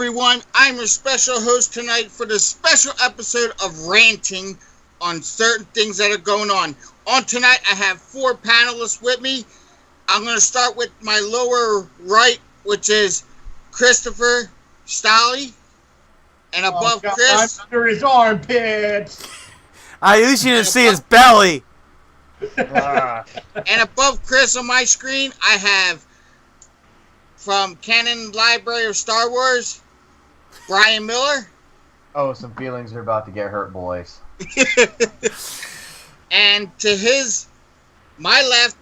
everyone? I'm your special host tonight for this special episode of Ranting on certain things that are going on. On tonight, I have 4 panelists with me. I'm going to start with my lower right, which is Christopher Stolly. And above Chris... I'm under his armpits. I usually didn't see his belly. And above Chris on my screen, I have... from Canon Library of Star Wars, Brian Miller. Oh, some feelings are about to get hurt, boys. And to my left,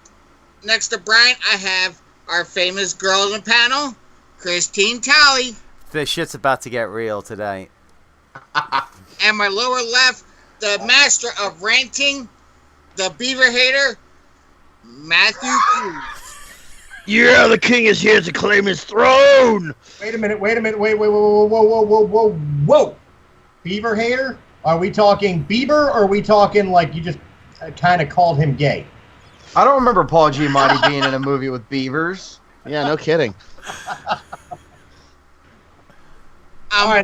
next to Brian, I have our famous girl in the panel, Christine Talley. This shit's about to get real tonight. And my lower left, the master of ranting, the beaver hater, Matthew Cruz. Yeah, the king is here to claim his throne! Wait a minute, whoa. Beaver hater? Are we talking Bieber, or are we talking like you just kind of called him gay? I don't remember Paul Giamatti being in a movie with beavers. Yeah, no kidding.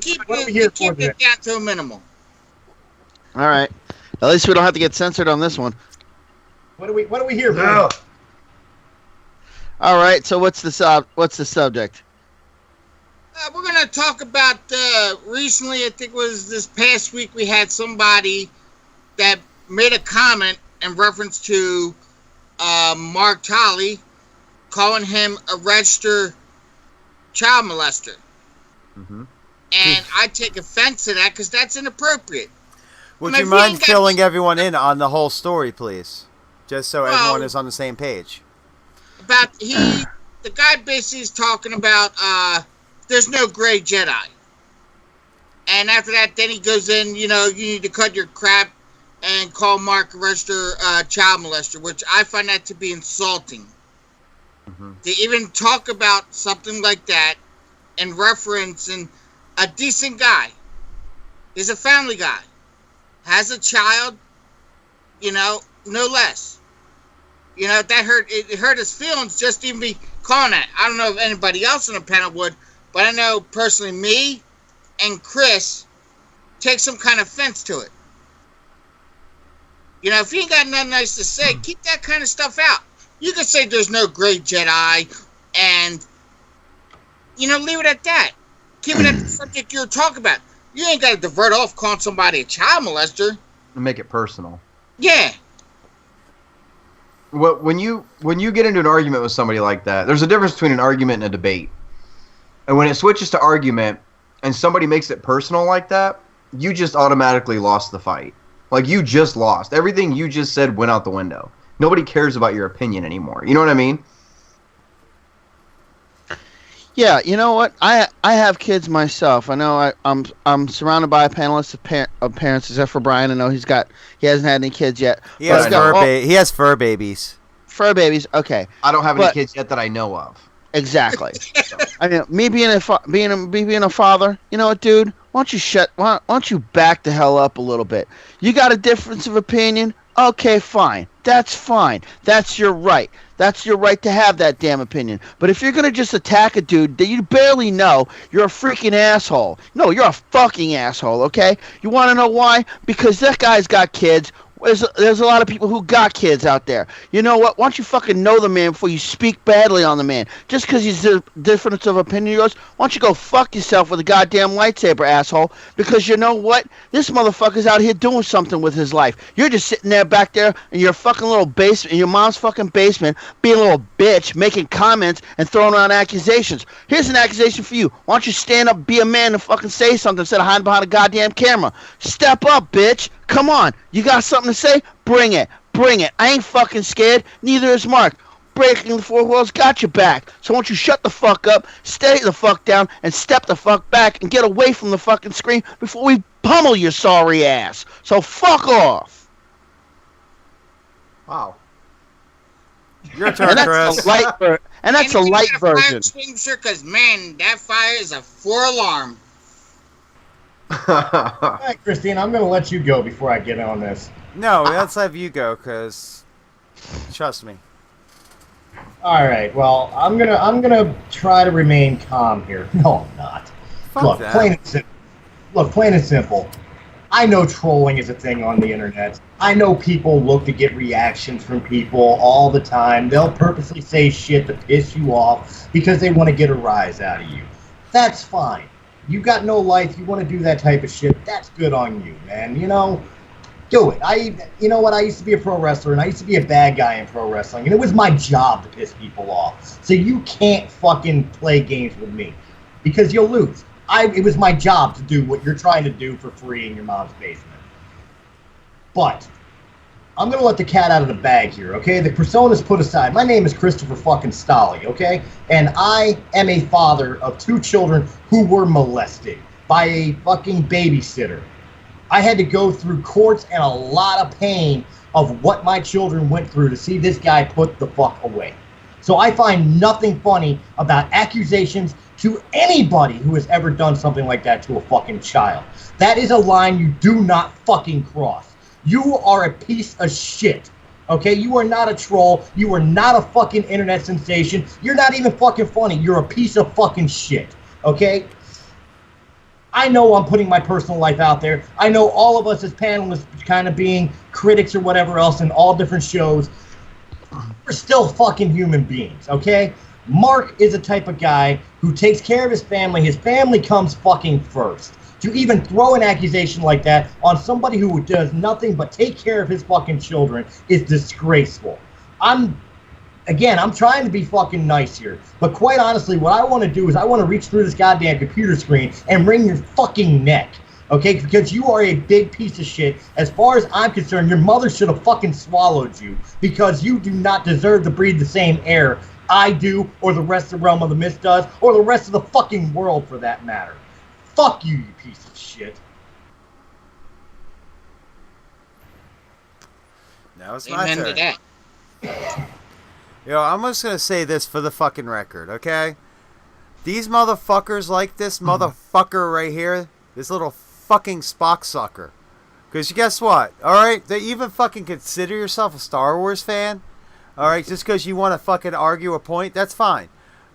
Keep it down to a minimal. All right. At least we don't have to get censored on this one. What do we hear for? No. All right. So what's the subject? We're going to talk about recently, I think it was this past week, we had somebody that made a comment in reference to Mark Tolley, calling him a registered child molester. Mm-hmm. And I take offense to that because that's inappropriate. Would you mind filling everyone in on the whole story, please? Just so everyone is on the same page. The guy basically is talking about there's no gray Jedi. And after that, then he goes in, you need to cut your crap and call Mark a registered child molester, which I find that to be insulting. Mm-hmm. To even talk about something like that and referencing a decent guy. He's a family guy. Has a child, no less. It hurt his feelings just to even be calling that. I don't know if anybody else on the panel would, but I know personally me and Chris take some kind of offense to it. If you ain't got nothing nice to say, keep that kind of stuff out. You can say there's no great Jedi and, leave it at that. Keep it at the subject you're talking about. You ain't got to divert off calling somebody a child molester. And make it personal. Yeah. Well, when you get into an argument with somebody like that, there's a difference between an argument and a debate. And when it switches to argument and somebody makes it personal like that, you just automatically lost the fight. Like, you just lost. Everything you just said went out the window. Nobody cares about your opinion anymore. You know what I mean? Yeah, you know what? I have kids myself. I know I'm surrounded by a panelist of parents, except for Brian. I know he hasn't had any kids yet. He has fur babies. Fur babies, okay. I don't have any kids yet that I know of. Exactly. I mean, me being a father, you know what, dude? Why don't you back the hell up a little bit? You got a difference of opinion? Okay, fine. That's fine. That's your right. That's your right to have that damn opinion. But if you're going to just attack a dude that you barely know, you're a freaking asshole. No, you're a fucking asshole, okay? You want to know why? Because that guy's got kids. There's a lot of people who got kids out there. You know what? Why don't you fucking know the man before you speak badly on the man? Just because he's a difference of opinion of yours, why don't you go fuck yourself with a goddamn lightsaber, asshole? Because you know what? This motherfucker's out here doing something with his life. You're just sitting there back there in your fucking little basement, in your mom's fucking basement, being a little bitch, making comments and throwing around accusations. Here's an accusation for you. Why don't you stand up, be a man, and fucking say something instead of hiding behind a goddamn camera? Step up, bitch. Come on. You got something to say? Bring it. Bring it. I ain't fucking scared. Neither is Mark. Breaking the fourth wall's got your back. So why don't you shut the fuck up, stay the fuck down, and step the fuck back and get away from the fucking screen before we pummel your sorry ass. So fuck off. Wow. Your turn, Chris. That's a light version. Because, man, that fire is a 4-alarm. All right, Christine, I'm going to let you go before I get on this. No, let's have you go, because trust me. All right. Well, I'm gonna try to remain calm here. No, I'm not. Look, plain and simple. I know trolling is a thing on the internet. I know people look to get reactions from people all the time. They'll purposely say shit to piss you off because they want to get a rise out of you. That's fine. You got no life. You want to do that type of shit. That's good on you, man. You know, do it. You know what? I used to be a pro wrestler, and I used to be a bad guy in pro wrestling, and it was my job to piss people off. So you can't fucking play games with me because you'll lose. It was my job to do what you're trying to do for free in your mom's basement. But I'm going to let the cat out of the bag here, okay? The persona's put aside. My name is Christopher fucking Stolle, okay? And I am a father of 2 children who were molested by a fucking babysitter. I had to go through courts and a lot of pain of what my children went through to see this guy put the fuck away. So I find nothing funny about accusations to anybody who has ever done something like that to a fucking child. That is a line you do not fucking cross. You are a piece of shit. Okay? You are not a troll. You are not a fucking internet sensation. You're not even fucking funny. You're a piece of fucking shit. Okay? I know I'm putting my personal life out there. I know all of us as panelists kind of being critics or whatever else in all different shows. We're still fucking human beings, okay? Mark is a type of guy who takes care of his family. His family comes fucking first. To even throw an accusation like that on somebody who does nothing but take care of his fucking children is disgraceful. I'm trying to be fucking nice here. But quite honestly, what I want to do is I want to reach through this goddamn computer screen and wring your fucking neck. Okay? Because you are a big piece of shit. As far as I'm concerned, your mother should have fucking swallowed you because you do not deserve to breathe the same air I do, or the rest of the Realm of the Mist does, or the rest of the fucking world for that matter. Fuck you, you piece of shit. Now it's my Amen to turn. that. Yo, I'm just gonna say this for the fucking record, okay? These motherfuckers like this motherfucker right here, this little fucking Spock sucker. Because guess what? Alright? They even fucking consider yourself a Star Wars fan. Alright? Just because you want to fucking argue a point, that's fine.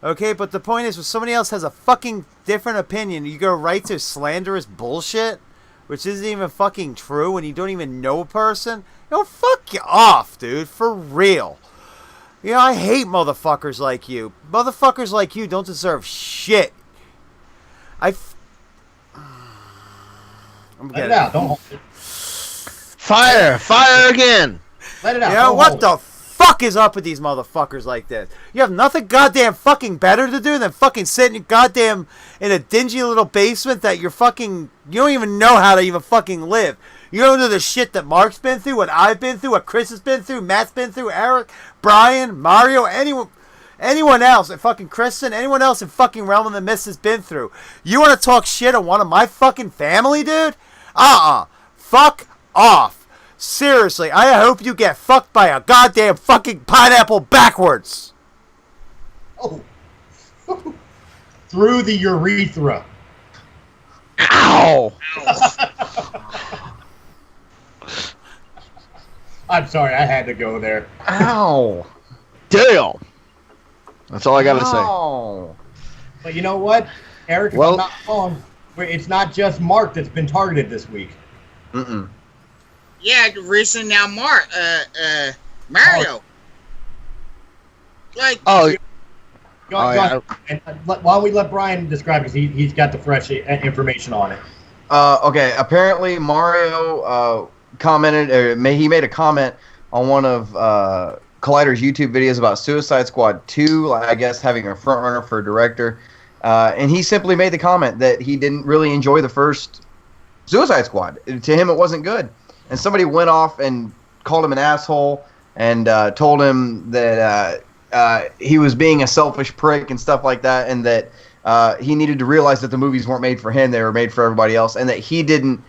Okay? But the point is, when somebody else has a fucking different opinion, you go right to slanderous bullshit, which isn't even fucking true, and you don't even know a person. Yo, fuck you off, dude. For real. You know, I hate motherfuckers like you. Motherfuckers like you don't deserve shit. I'm Let it out. Don't hold it. Fire again. Let it out. You know, Don't what hold the it. fuck is up with these motherfuckers like this? You have nothing goddamn fucking better to do than fucking sit in your goddamn in a dingy little basement that you're fucking, you don't even know how to even fucking live. You don't know the shit that Mark's been through, what I've been through, what Chris has been through, Matt's been through, Eric, Brian, Mario, anyone else, and fucking Kristen, anyone else in fucking Realm of the Mist has been through. You want to talk shit on one of my fucking family, dude? Fuck off. Seriously, I hope you get fucked by a goddamn fucking pineapple backwards. Oh. Through the urethra. Ow! I'm sorry, I had to go there. Ow. Damn. That's all I gotta say. Ow. But you know what, Eric, if Well- I'm not wrong, it's not just Mark that's been targeted this week. Mm-mm. Yeah, recent now, Mario. Like, Oh, Go Oh, yeah. on. And why don't we let Brian describe, because he's got the fresh information on it. Okay, apparently Mario commented, or he made a comment on one of Collider's YouTube videos about Suicide Squad 2, I guess having a front runner for director. And he simply made the comment that he didn't really enjoy the first Suicide Squad. To him, it wasn't good. And somebody went off and called him an asshole and told him that he was being a selfish prick and stuff like that, and that he needed to realize that the movies weren't made for him, they were made for everybody else, and that he didn't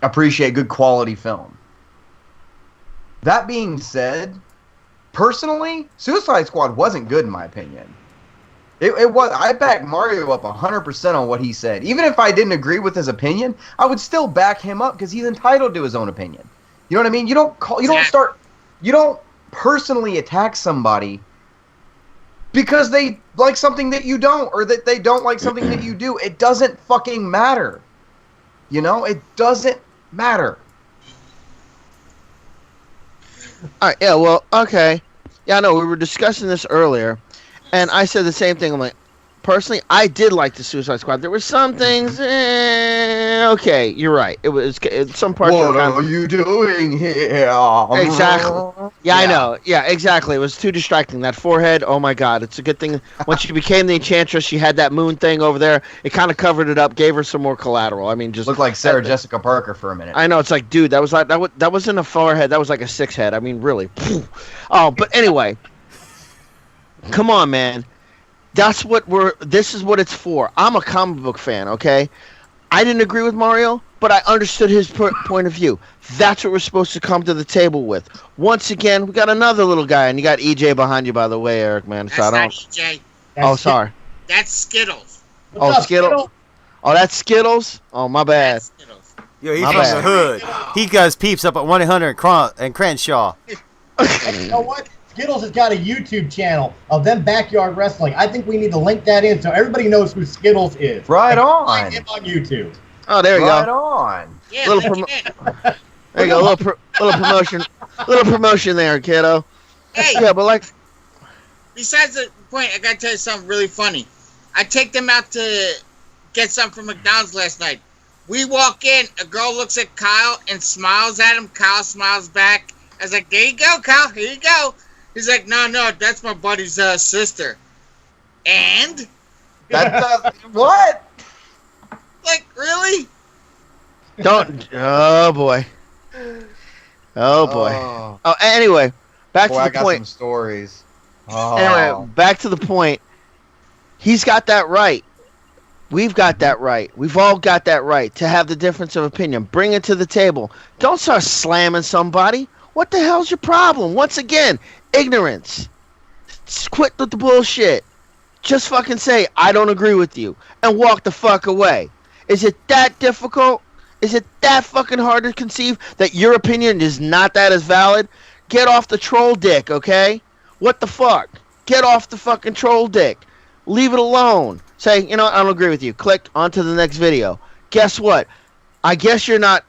appreciate good quality film. That being said, personally, Suicide Squad wasn't good in my opinion. It was. I backed Mario up 100% on what he said. Even if I didn't agree with his opinion, I would still back him up because he's entitled to his own opinion. You know what I mean? You don't personally attack somebody Because they like something that you don't, or that they don't like something that you do. It doesn't fucking matter. You know, it doesn't matter. All right, yeah, well, okay. Yeah, I know, we were discussing this earlier, and I said the same thing. I'm like, personally, I did like the Suicide Squad. There were some things, okay, you're right. Some parts What were are you doing here? Exactly. Yeah, I know. Yeah, exactly. It was too distracting. That forehead, oh my god. It's a good thing. Once she became the Enchantress, she had that moon thing over there. It kind of covered it up, gave her some more collateral. I mean, just looked like Sarah Jessica Parker for a minute. I know. It's like, dude, that wasn't a forehead. That was like a 6 head. I mean, really. Oh, but anyway. Come on, man. This is what it's for. I'm a comic book fan, okay? I didn't agree with Mario, but I understood his point of view. That's what we're supposed to come to the table with. Once again, we got another little guy, and you got EJ behind you, by the way, Eric, man. That's not EJ. Oh, sorry. That's Skittles. Skittles. Skittles? Oh, that's Skittles? Oh, my bad. That's Skittles. Yo, he's from the hood. He does peeps up at 1-800 and Crenshaw. You know what? Skittles has got a YouTube channel of them backyard wrestling. I think we need to link that in so everybody knows who Skittles is. Right on. Find him on YouTube. Oh, there you right go. On. Yeah, There you go. Little promotion. Little promotion there, kiddo. Hey. Yeah, but like. Besides the point, I gotta tell you something really funny. I take them out to get something from McDonald's last night. We walk in, a girl looks at Kyle and smiles at him. Kyle smiles back. I was like, there you go, Kyle, here you go. He's like, no, that's my buddy's sister. And? What? Like, really? Don't. Oh, boy. Oh, boy. Oh, anyway, back to the I got point. some stories. Oh. Anyway, back to the point. He's got that right. We've got that right. We've all got that right to have the difference of opinion. Bring it to the table. Don't start slamming somebody. What the hell's your problem? Once again, ignorance. Quit with the bullshit. Just fucking say, I don't agree with you, and walk the fuck away. Is it that difficult? Is it that fucking hard to conceive that your opinion is not that as valid? Get off the troll dick, okay? What the fuck? Get off the fucking troll dick. Leave it alone. Say, you know what, I don't agree with you. Click on to the next video. Guess what? I guess you're not...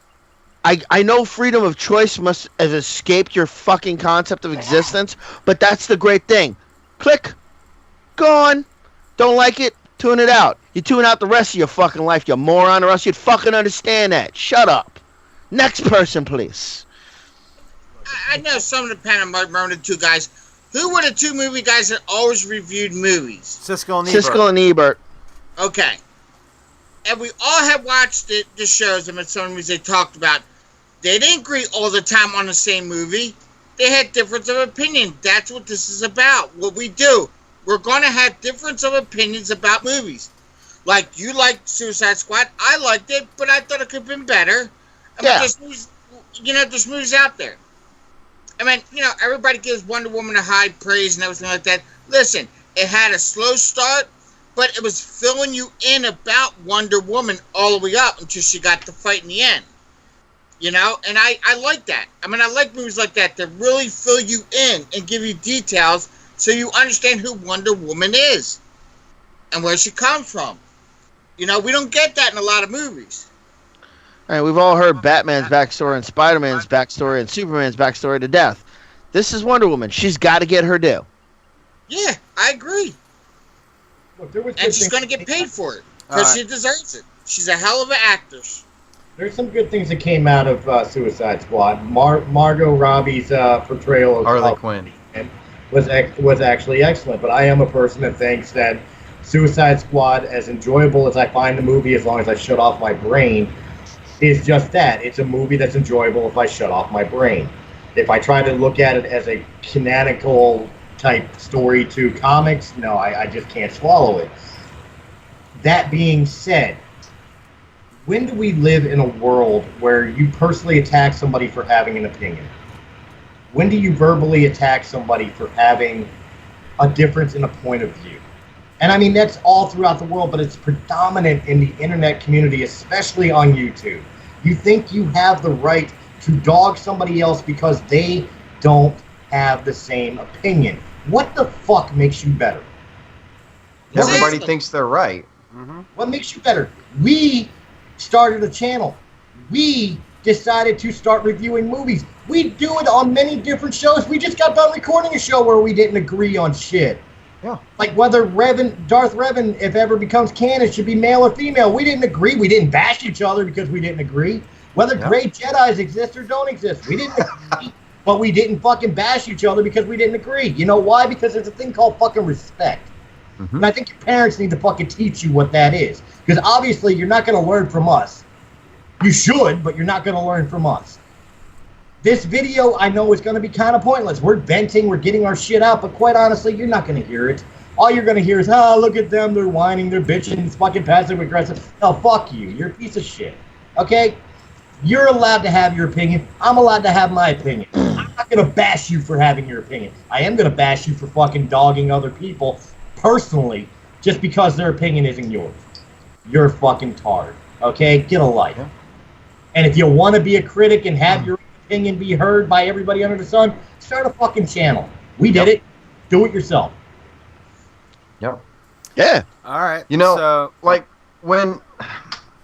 I know freedom of choice has escaped your fucking concept of existence, but that's the great thing. Click. Gone. Don't like it? Tune it out. You tune out the rest of your fucking life, you moron, or else you'd fucking understand that. Shut up. Next person, please. I know some of the panel might remember the two guys. Who were the two movie guys that always reviewed movies? Siskel and Ebert. Okay. And we all have watched the shows and some movies they talked about. They didn't agree all the time on the same movie. They had difference of opinion. That's what this is about. What we do. We're going to have difference of opinions about movies. Like, you liked Suicide Squad. I liked it, but I thought it could have been better. I mean, there's movies out there. I mean, everybody gives Wonder Woman a high praise and everything like that. Listen, it had a slow start, but it was filling you in about Wonder Woman all the way up until she got the fight in the end. And I like that. I mean, I like movies like that really fill you in and give you details so you understand who Wonder Woman is and where she comes from. We don't get that in a lot of movies. All right, we've all heard Batman's backstory and Spider-Man's backstory and Superman's backstory to death. This is Wonder Woman. She's got to get her due. Yeah, I agree. Look, and she's going to get paid for it because she deserves it. She's a hell of an actress. There's some good things that came out of Suicide Squad. Margot Robbie's portrayal of Harley Quinn was actually excellent. But I am a person that thinks that Suicide Squad, as enjoyable as I find the movie, as long as I shut off my brain, is just that. It's a movie that's enjoyable if I shut off my brain. If I try to look at it as a canonical type story to comics, no, I just can't swallow it. That being said, when do we live in a world where you personally attack somebody for having an opinion? When do you verbally attack somebody for having a difference in a point of view? And I mean, that's all throughout the world, but it's predominant in the internet community, especially on YouTube. You think you have the right to dog somebody else because they don't have the same opinion. What the fuck makes you better? Everybody thinks they're right. Mm-hmm. What makes you better? We started a channel. We decided to start reviewing movies. We do it on many different shows. We just got done recording a show where we didn't agree on shit. Yeah. Like whether Darth Revan, if ever becomes canon, should be male or female. We didn't agree. We didn't bash each other because we didn't agree. Whether great Jedis exist or don't exist. We didn't agree. But we didn't fucking bash each other because we didn't agree. You know why? Because there's a thing called fucking respect. Mm-hmm. And I think your parents need to fucking teach you what that is. Because obviously you're not going to learn from us. You should, but you're not going to learn from us. This video, I know, is going to be kind of pointless. We're venting, we're getting our shit out, but quite honestly, you're not going to hear it. All you're going to hear is, oh, look at them, they're whining, they're bitching, it's fucking passive-aggressive. No, fuck you. You're a piece of shit. Okay? You're allowed to have your opinion. I'm allowed to have my opinion. I'm not going to bash you for having your opinion. I am going to bash you for fucking dogging other people personally just because their opinion isn't yours. You're fucking tard. Okay? Get a life. And if you want to be a critic and have your opinion be heard by everybody under the sun, start a fucking channel. We did it. Do it yourself. Yep. Yeah. All right. You know, so, like when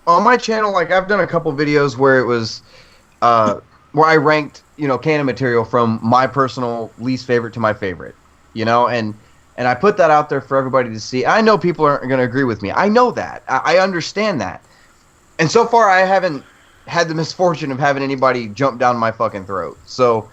on my channel, like I've done a couple videos where it was where I ranked, canon material from my personal least favorite to my favorite, and I put that out there for everybody to see. I know people aren't going to agree with me. I know that. I understand that. And so far I haven't had the misfortune of having anybody jump down my fucking throat. So,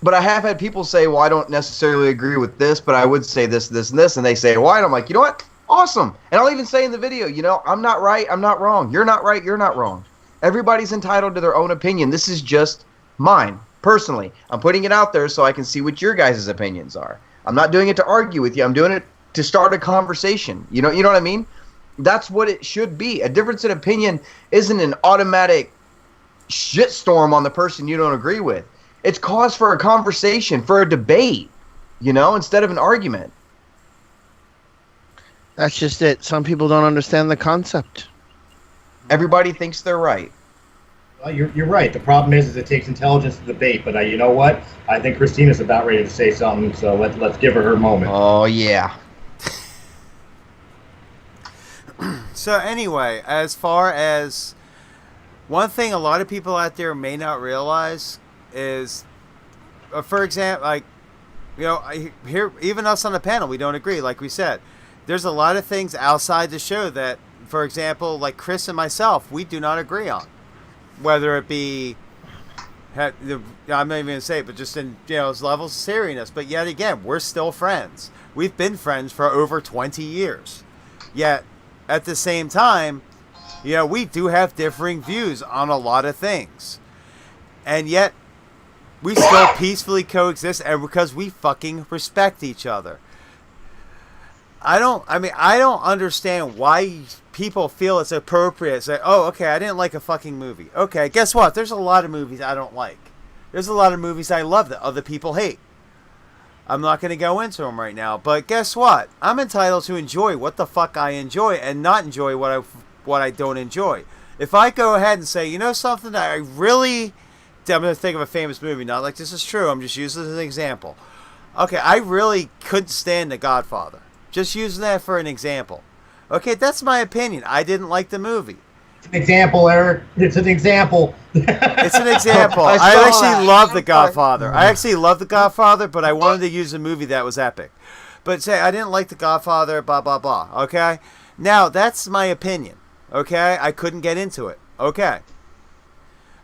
but I have had people say, well, I don't necessarily agree with this, but I would say this, this, and this. And they say, why? And I'm like, you know what? Awesome. And I'll even say in the video, I'm not right. I'm not wrong. You're not right. You're not wrong. Everybody's entitled to their own opinion. This is just mine, personally. I'm putting it out there so I can see what your guys' opinions are. I'm not doing it to argue with you. I'm doing it to start a conversation. You know what I mean? That's what it should be. A difference in opinion isn't an automatic shitstorm on the person you don't agree with. It's cause for a conversation, for a debate, instead of an argument. That's just it. Some people don't understand the concept. Everybody thinks they're right. Well, you're right. The problem is it takes intelligence to debate. But you know what? I think Christina's about ready to say something, so let's give her moment. Oh, yeah. So anyway, as far as one thing a lot of people out there may not realize is, for example, here, even us on the panel, we don't agree. Like we said, there's a lot of things outside the show that, for example, like Chris and myself, we do not agree on. Whether it be, I'm not even going to say it, but just in, levels of seriousness. But yet again, we're still friends. We've been friends for over 20 years. Yet, at the same time, we do have differing views on a lot of things. And yet, we still peacefully coexist, and because we fucking respect each other. I don't understand why people feel it's appropriate to say, oh, okay, I didn't like a fucking movie. Okay, guess what? There's a lot of movies I don't like. There's a lot of movies I love that other people hate. I'm not going to go into them right now, but guess what? I'm entitled to enjoy what the fuck I enjoy and not enjoy what I don't enjoy. If I go ahead and say, something that I really... I'm going to think of a famous movie, not like this is true, I'm just using it as an example. Okay, I really couldn't stand The Godfather. Just using that for an example. Okay, that's my opinion. I didn't like the movie. It's an example, Eric. It's an example. It's an example. I actually love The Godfather. I actually love The Godfather, but I wanted to use a movie that was epic. But say, I didn't like The Godfather, blah, blah, blah. Okay? Now, that's my opinion. Okay? I couldn't get into it. Okay.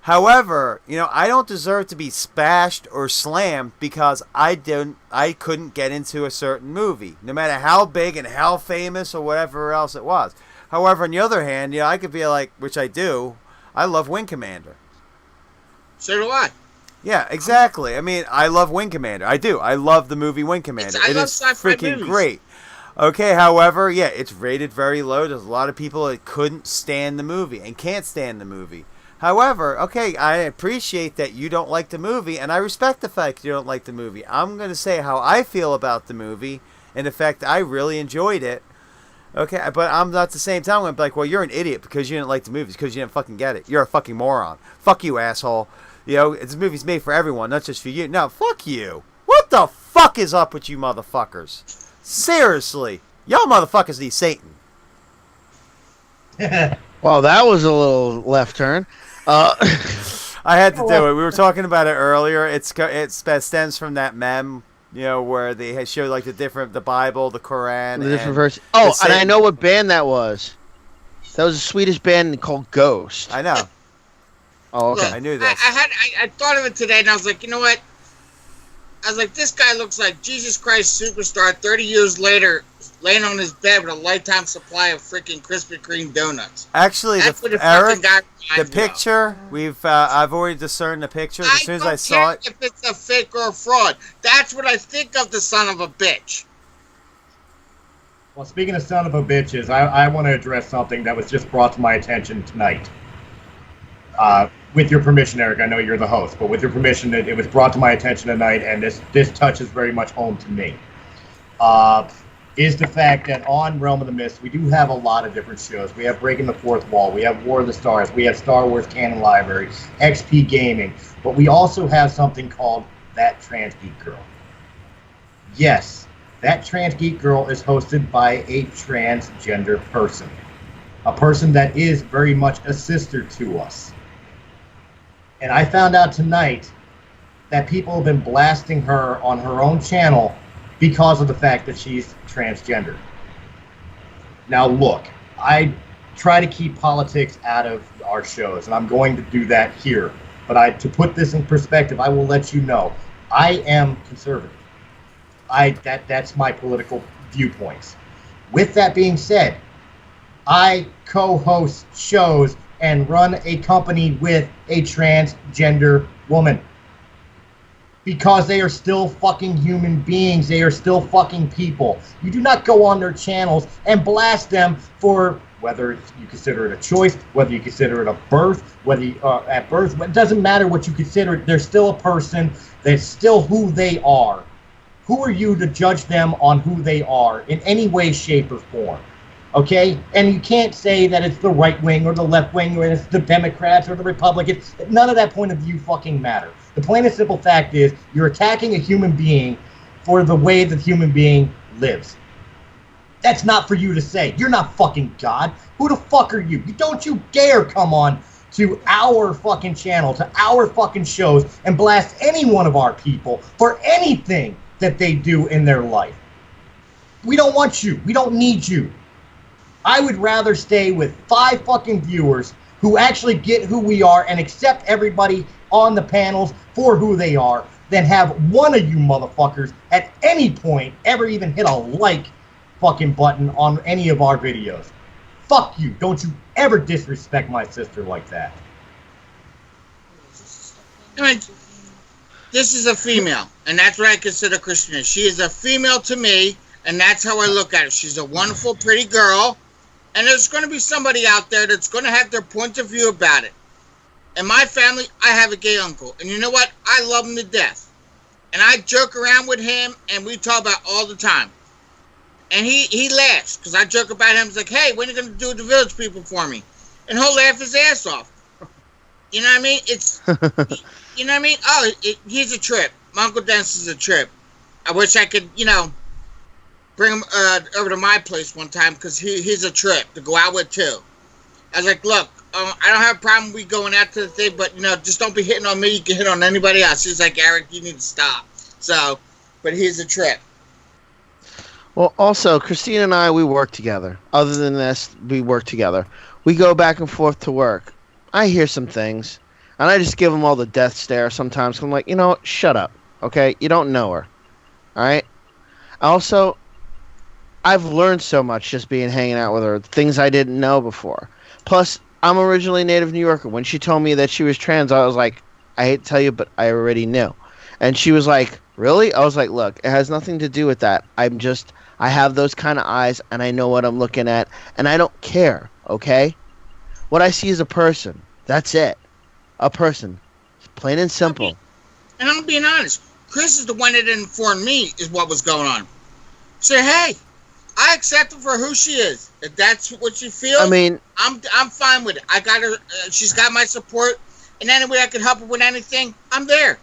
However, I don't deserve to be spashed or slammed because I couldn't get into a certain movie, no matter how big and how famous or whatever else it was. However, on the other hand, I could be like, which I do, I love Wing Commander. So do I. Yeah, exactly. I mean, I love Wing Commander. I do. I love the movie Wing Commander. I love is sci-fi freaking movies. Great. Okay, however, yeah, it's rated very low. There's a lot of people that couldn't stand the movie and can't stand the movie. However, okay, I appreciate that you don't like the movie, and I respect the fact you don't like the movie. I'm going to say how I feel about the movie, and the fact that I really enjoyed it. Okay, but I'm not at the same time going to be like, well, you're an idiot because you didn't like the movies, because you didn't fucking get it. You're a fucking moron. Fuck you, asshole. This movie's made for everyone, not just for you. No, fuck you. What the fuck is up with you motherfuckers? Seriously. Y'all motherfuckers need Satan. Well, that was a little left turn. I had to do it. We were talking about it earlier. It stems from that meme, where they show like the Bible, the Quran, the different verses. Oh, and I know what band that was. That was a Swedish band called Ghost. I know. Oh, okay. Look, I knew this. I thought of it today, and I was like, you know what? I was like, this guy looks like Jesus Christ Superstar 30 years later, laying on his bed with a lifetime supply of freaking Krispy Kreme donuts. Actually, Eric, the picture, I've already discerned the picture. As soon as I saw it. If it's a fake or a fraud, that's what I think of the son of a bitch. Well, speaking of son of a bitches, I want to address something that was just brought to my attention tonight. With your permission, Eric, I know you're the host, but with your permission, it was brought to my attention tonight, and this touches very much home to me. Is the fact that on Realm of the Mist, we do have a lot of different shows. We have Breaking the Fourth Wall, we have War of the Stars, we have Star Wars Canon Library, XP Gaming, but we also have something called That Trans Geek Girl. Yes. That Trans Geek Girl is hosted by a transgender person. A person that is very much a sister to us. And I found out tonight that people have been blasting her on her own channel because of the fact that she's transgender. Now look, I try to keep politics out of our shows, and I'm going to do that here. But to put this in perspective, I will let you know, I am conservative. That's my political viewpoints. With that being said, I co-host shows and run a company with a transgender woman. Because they are still fucking human beings. They are still fucking people. You do not go on their channels and blast them for whether you consider it a choice, whether you consider it a birth, whether you, at birth. It doesn't matter what you consider it. They're still a person. They're still who they are. Who are you to judge them on who they are in any way, shape, or form? Okay? And you can't say that it's the right wing or the left wing or it's the Democrats or the Republicans. None of that point of view fucking matters. The plain and simple fact is you're attacking a human being for the way the human being lives. That's not for you to say. You're not fucking God. Who the fuck are you? Don't you dare come on to our fucking channel, to our fucking shows, and blast any one of our people for anything that they do in their life. We don't want you. We don't need you. I would rather stay with 5 fucking viewers who actually get who we are and accept everybody on the panels for who they are than have one of you motherfuckers at any point ever even hit a like fucking button on any of our videos. Fuck you. Don't you ever disrespect my sister like that. I mean, this is a female, and that's what I consider Christian. She is a female to me, and that's how I look at her. She's a wonderful, pretty girl, and there's going to be somebody out there that's going to have their point of view about it. In my family, I have a gay uncle, and you know what? I love him to death. And I joke around with him, and we talk about all the time. And he laughs, because I joke about him. He's like, hey, when are you going to do the Village People for me? And he'll laugh his ass off. You know what I mean? You know what I mean? Oh, he's a trip. My Uncle Dennis is a trip. I wish I could, bring him over to my place one time, because he's a trip to go out with, too. I was like, look, I don't have a problem with going out to the thing, but, just don't be hitting on me. You can hit on anybody else. He's like, Eric, you need to stop. So, but he's a trip. Well, also, Christine and I, we work together. Other than this, we work together. We go back and forth to work. I hear some things, and I just give them all the death stare sometimes. I'm like, shut up, okay? You don't know her, all right? Also, I've learned so much just hanging out with her, things I didn't know before. Plus, I'm originally native New Yorker. When she told me that she was trans, I was like, I hate to tell you, but I already knew. And she was like, really? I was like, look, it has nothing to do with that. I have those kind of eyes, and I know what I'm looking at, and I don't care, okay? What I see is a person. That's it. A person. Plain and simple. And I'm being honest. Chris is the one that informed me is what was going on. Say, hey, I accept her for who she is. If that's what she feels, I mean, I'm fine with it. I got her. She's got my support. And any way I can help her with anything, I'm there.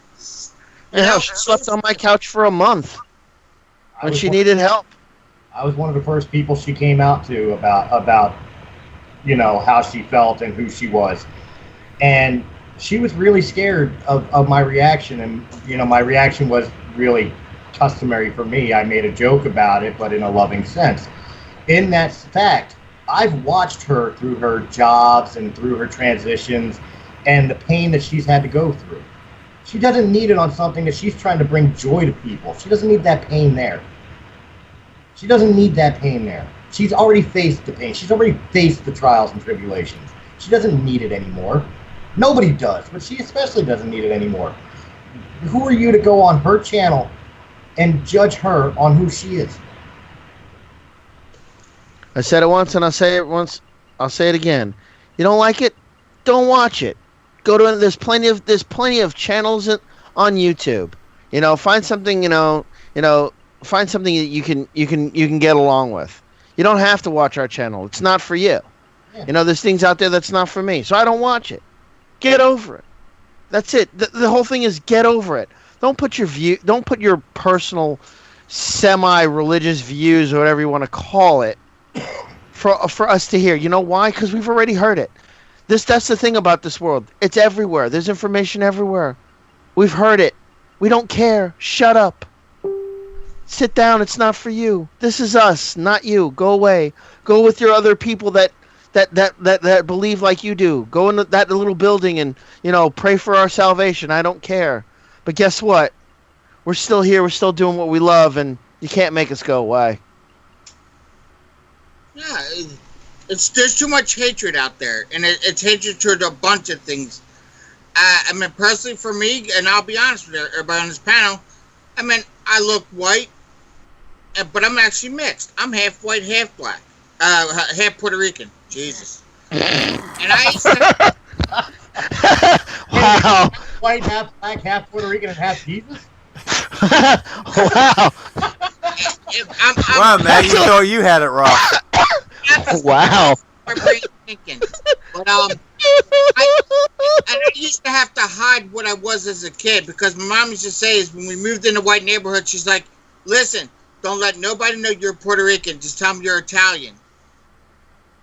And hell, she slept on my couch for a month when she needed help. I was one of the first people she came out to about how she felt and who she was. And she was really scared of my reaction. And, my reaction was really customary for me. I made a joke about it, but in a loving sense. In that fact, I've watched her through her jobs and through her transitions and the pain that she's had to go through. She doesn't need it on something that she's trying to bring joy to people. She doesn't need that pain there. She doesn't need that pain there. She's already faced the pain. She's already faced the trials and tribulations. She doesn't need it anymore. Nobody does, but she especially doesn't need it anymore. Who are you to go on her channel and judge her on who she is? I said it once and I'll say it once. I'll say it again. You don't like it? Don't watch it. Go to there's plenty of channels on YouTube. Find something find something that you can get along with. You don't have to watch our channel. It's not for you. Yeah. There's things out there that's not for me, so I don't watch it. Get over it. That's it. The whole thing is get over it. Don't put your personal semi-religious views or whatever you want to call it for us to hear. You know why? Because we've already heard it. That's the thing about this world. It's everywhere. There's information everywhere. We've heard it. We don't care. Shut up. Sit down. It's not for you. This is us, not you. Go away. Go with your other people that believe like you do. Go in that little building and pray for our salvation. I don't care. But guess what? We're still here. We're still doing what we love, and you can't make us go away. Yeah, there's too much hatred out there, and it's hatred toward a bunch of things. Personally for me, and I'll be honest with everybody on this panel, I look white, but I'm actually mixed. I'm half white, half black, half Puerto Rican. Jesus. And I used to... Wow. White, half black, half Puerto Rican, and half Jesus? Wow. Wow, man, you thought you had it rough. Wow. My brain thinking. But I used to have to hide what I was as a kid because my mom used to say is when we moved in a white neighborhood, she's like, listen, don't let nobody know you're Puerto Rican. Just tell them you're Italian.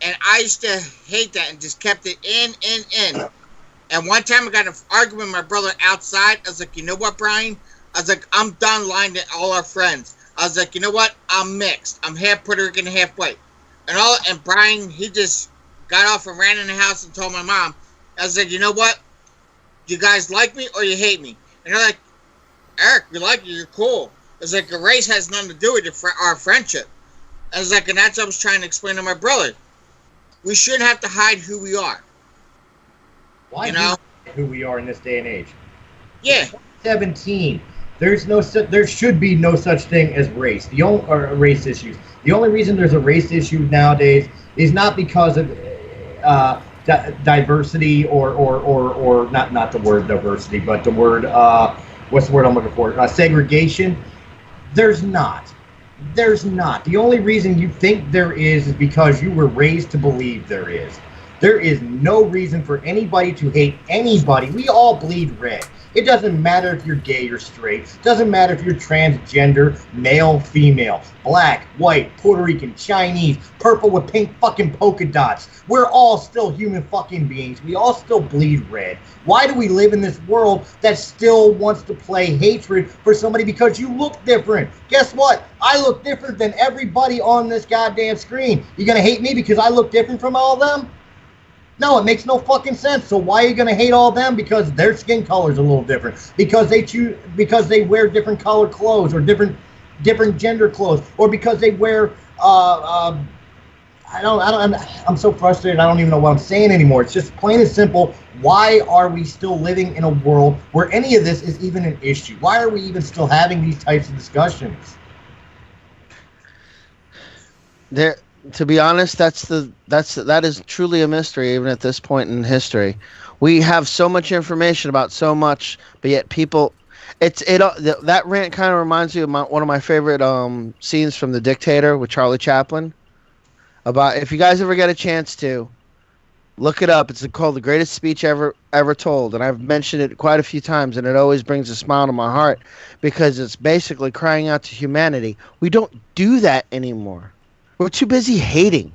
And I used to hate that and just kept it in. And one time I got in an argument with my brother outside. I was like, you know what, Brian? I was like, I'm done lying to all our friends. I was like, you know what? I'm mixed. I'm half Puerto Rican, half white. And Brian, he just got off and ran in the house and told my mom. I was like, you know what? You guys like me or you hate me? And they're like, Eric, we like you. You're cool. I was like, the race has nothing to do with our friendship. I was like, and that's what I was trying to explain to my brother. We shouldn't have to hide who we are. Why who we are in this day and age? Yeah. 17. There should be no such thing as race. Race issues. The only reason there's a race issue nowadays is not because of diversity or not the word diversity, but the word what's the word I'm looking for? Segregation. There's not. The only reason you think there is because you were raised to believe there is. There is no reason for anybody to hate anybody. We all bleed red. It doesn't matter if you're gay or straight. It doesn't matter if you're transgender, male, female, black, white, Puerto Rican, Chinese, purple with pink fucking polka dots. We're all still human fucking beings. We all still bleed red. Why do we live in this world that still wants to play hatred for somebody because you look different? Guess what? I look different than everybody on this goddamn screen. You gonna hate me because I look different from all of them? No, it makes no fucking sense. So why are you gonna hate all them? Because their skin color's a little different. Because they wear different colored clothes or different gender clothes, or because they wear I'm so frustrated. I don't even know what I'm saying anymore. It's just plain and simple. Why are we still living in a world where any of this is even an issue? Why are we even still having these types of discussions? To be honest, that is truly a mystery, even at this point in history. We have so much information about so much, but yet people, that rant kind of reminds me of one of my favorite scenes from The Dictator with Charlie Chaplin. About if you guys ever get a chance to, Look it up. It's called The Greatest Speech Ever Told, and I've mentioned it quite a few times, and it always brings a smile to my heart because it's basically crying out to humanity. We don't do that anymore. We're too busy hating.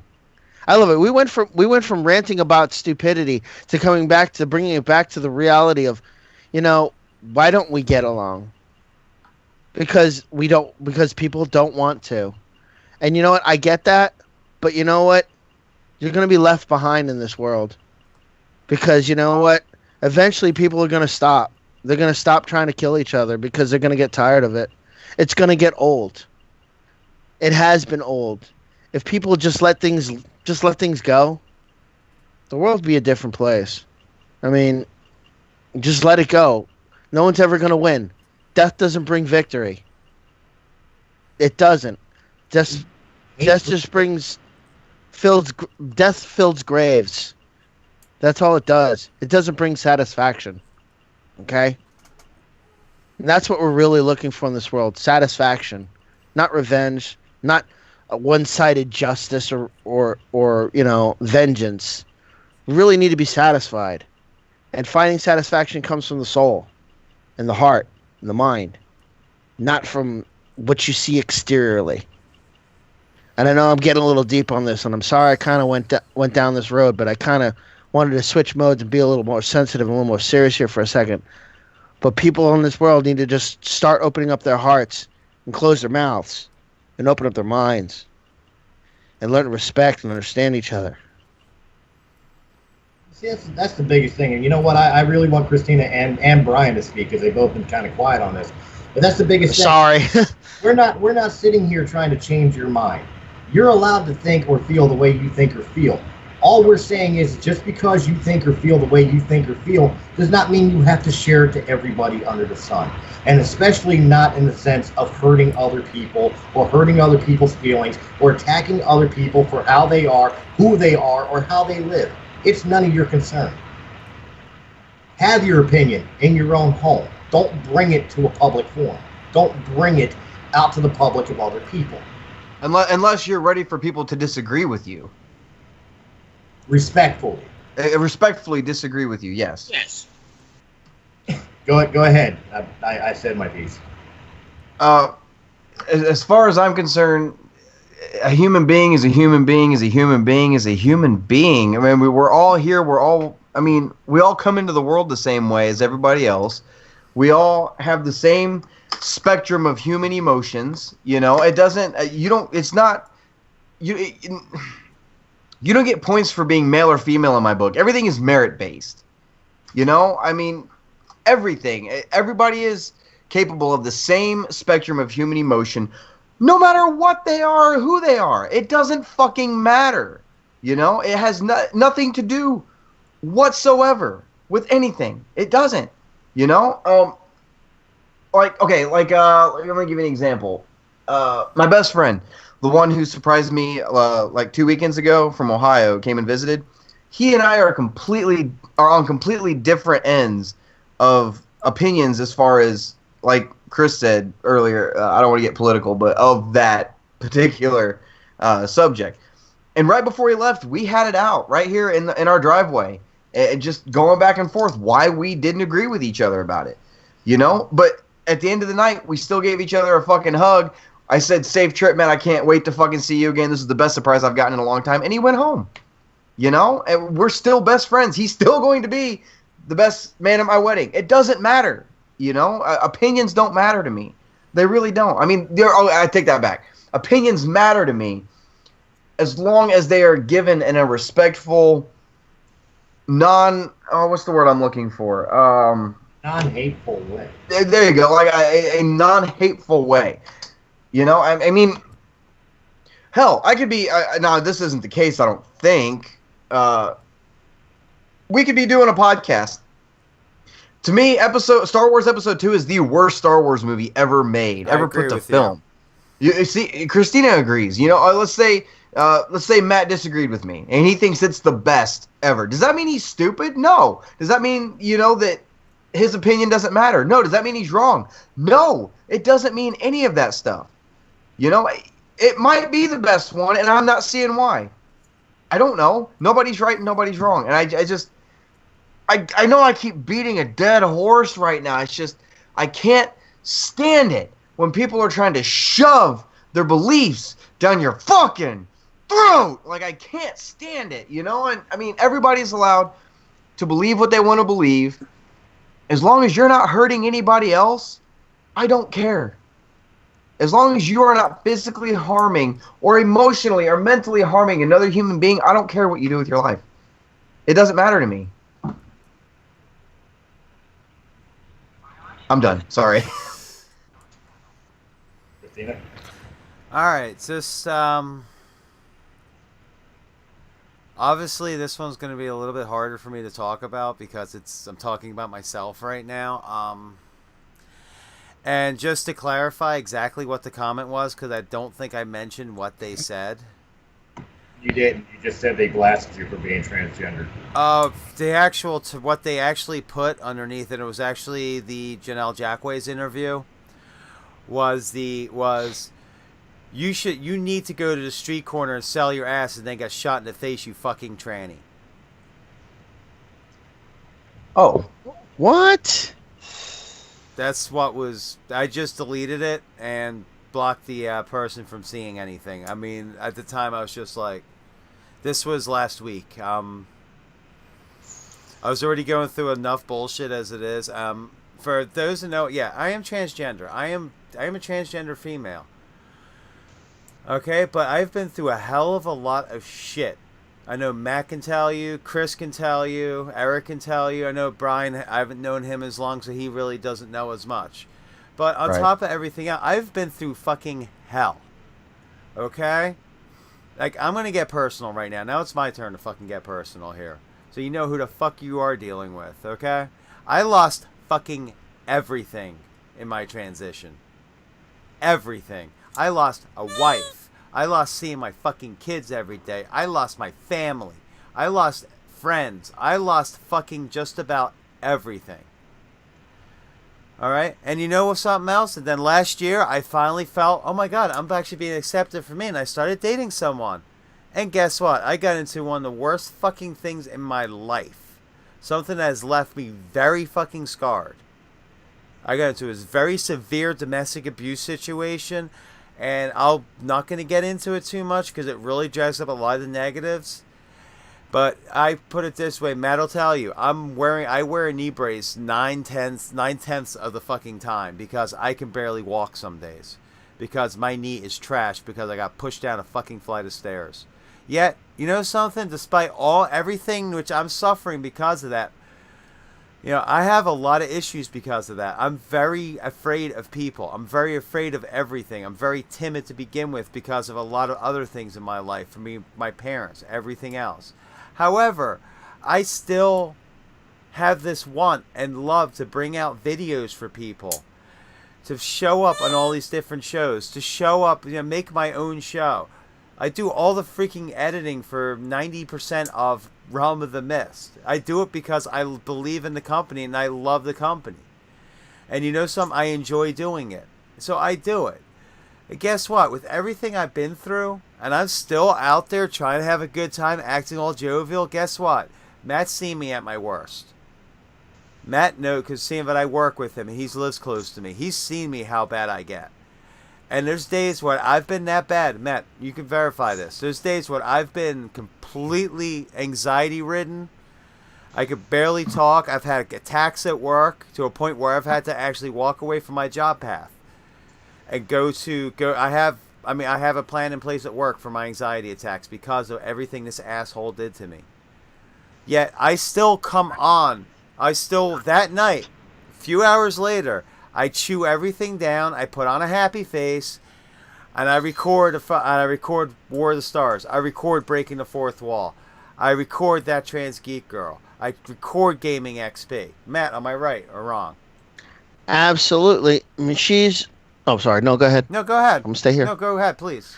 I love it. We went from ranting about stupidity to coming back to bringing it back to the reality of, why don't we get along? Because people don't want to. And you know what? I get that, but you know what? You're going to be left behind in this world. Because you know what? Eventually people are going to stop. They're going to stop trying to kill each other because they're going to get tired of it. It's going to get old. It has been old. If people just let things go, the world would be a different place. I mean, just let it go. No one's ever going to win. Death doesn't bring victory. It doesn't. Death just brings death fills graves. That's all it does. It doesn't bring satisfaction. Okay? And that's what we're really looking for in this world. Satisfaction. Not revenge. Not a one-sided justice or vengeance. We really need to be satisfied. And finding satisfaction comes from the soul and the heart and the mind. Not from what you see exteriorly. And I know I'm getting a little deep on this, and I'm sorry I kind of went down this road, but I kind of wanted to switch modes and be a little more sensitive and a little more serious here for a second. But people in this world need to just start opening up their hearts and close their mouths and open up their minds and learn to respect and understand each other. See, that's the biggest thing. And you know what? I really want Christina and Brian to speak because they've both been kind of quiet on this. But that's the biggest thing. Sorry. We're not sitting here trying to change your mind. You're allowed to think or feel the way you think or feel. All we're saying is just because you think or feel the way you think or feel does not mean you have to share it to everybody under the sun. And especially not in the sense of hurting other people or hurting other people's feelings or attacking other people for how they are, who they are, or how they live. It's none of your concern. Have your opinion in your own home. Don't bring it to a public forum. Don't bring it out to the public of other people. Unless you're ready for people to disagree with you. Respectfully. Respectfully disagree with you, yes. Yes. Go ahead. I said my piece. As far as I'm concerned, a human being is a human being is a human being is a human being. I mean, we're all here. We all come into the world the same way as everybody else. We all have the same spectrum of human emotions. It doesn't. You don't get points for being male or female in my book. Everything is merit based. Everything. Everybody is capable of the same spectrum of human emotion, no matter what they are or who they are. It doesn't fucking matter. It has nothing to do whatsoever with anything. It doesn't. Let me give you an example. My best friend, the one who surprised me 2 weekends ago from Ohio, came and visited. He and I are on completely different ends of opinions as far as, like Chris said earlier, I don't want to get political, but of that particular subject. And right before he left, we had it out right here in our driveway, and just going back and forth why we didn't agree with each other about it. But at the end of the night, we still gave each other a fucking hug. I said, safe trip, man. I can't wait to fucking see you again. This is the best surprise I've gotten in a long time. And he went home. And we're still best friends. He's still going to be the best man at my wedding. It doesn't matter. Opinions don't matter to me. They really don't. I take that back. Opinions matter to me as long as they are given in a respectful, what's the word I'm looking for? Non-hateful way. There you go. Like a non-hateful way. Hell, I could be. Now, this isn't the case, I don't think. We could be doing a podcast. To me, Star Wars Episode 2 is the worst Star Wars movie ever made, ever put to film. You see, Christina agrees. Let's say Matt disagreed with me, and he thinks it's the best ever. Does that mean he's stupid? No. Does that mean, that his opinion doesn't matter? No. Does that mean he's wrong? No. It doesn't mean any of that stuff. It might be the best one, and I'm not seeing why. I don't know. Nobody's right and nobody's wrong. And I know I keep beating a dead horse right now. It's just, I can't stand it when people are trying to shove their beliefs down your fucking throat. Like, I can't stand it, you know? And I mean, everybody's allowed to believe what they want to believe. As long as you're not hurting anybody else, I don't care. As long as you are not physically harming or emotionally or mentally harming another human being, I don't care what you do with your life. It doesn't matter to me. I'm done. Sorry. Christina? All right, just obviously this one's going to be a little bit harder for me to talk about because I'm talking about myself right now. And just to clarify exactly what the comment was, because I don't think I mentioned what they said. You didn't. You just said they blasted you for being transgender. What they actually put underneath it, it was actually the Janelle Jackway's interview. You need to go to the street corner and sell your ass and then get shot in the face, you fucking tranny. Oh, what? That's what was. I just deleted it and blocked the person from seeing anything. I mean, at the time I was just like, this was last week. I was already going through enough bullshit as it is. For those who know, yeah, I am transgender. I am a transgender female. Okay, but I've been through a hell of a lot of shit. I know Matt can tell you, Chris can tell you, Eric can tell you. I know Brian, I haven't known him as long, so he really doesn't know as much. But on top of everything else, I've been through fucking hell. Okay? Like, I'm going to get personal right now. Now it's my turn to fucking get personal here. So you know who the fuck you are dealing with, okay? I lost fucking everything in my transition. Everything. I lost a wife. I lost seeing my fucking kids every day. I lost my family. I lost friends. I lost fucking just about everything. Alright? And you know what's something else? And then last year, I finally felt, oh my god, I'm actually being accepted for me. And I started dating someone. And guess what? I got into one of the worst fucking things in my life. Something that has left me very fucking scarred. I got into this very severe domestic abuse situation. And I'm not going to get into it too much because it really drags up a lot of the negatives. But I put it this way, Matt will tell you, I wear a knee brace 9/10 of the fucking time because I can barely walk some days. Because my knee is trash because I got pushed down a fucking flight of stairs. Yet, you know something? Despite everything which I'm suffering because of that, you know, I have a lot of issues because of that. I'm very afraid of people. I'm very afraid of everything. I'm very timid to begin with because of a lot of other things in my life. For me, my parents, everything else. However, I still have this want and love to bring out videos for people. To show up on all these different shows. To show up, you know, make my own show. I do all the freaking editing for 90% of Realm of the Mist. I do it because I believe in the company and I love the company. And you know something? I enjoy doing it. So I do it. And guess what? With everything I've been through, and I'm still out there trying to have a good time, acting all jovial, guess what? Matt's seen me at my worst. Matt knows, because seeing that I work with him, and he lives close to me, he's seen me how bad I get. And there's days where I've been that bad. Matt, you can verify this. There's days where I've been completely anxiety-ridden. I could barely talk. I've had attacks at work to a point where I've had to actually walk away from my job path and I have a plan in place at work for my anxiety attacks because of everything this asshole did to me. Yet I still come on. That night, a few hours later, I chew everything down. I put on a happy face, and I record War of the Stars. I record Breaking the Fourth Wall. I record That Trans Geek Girl. I record Gaming XP. Matt, am I right or wrong? Absolutely. I mean, she's. Oh, sorry. No, go ahead. No, go ahead. I'm gonna stay here. No, go ahead, please.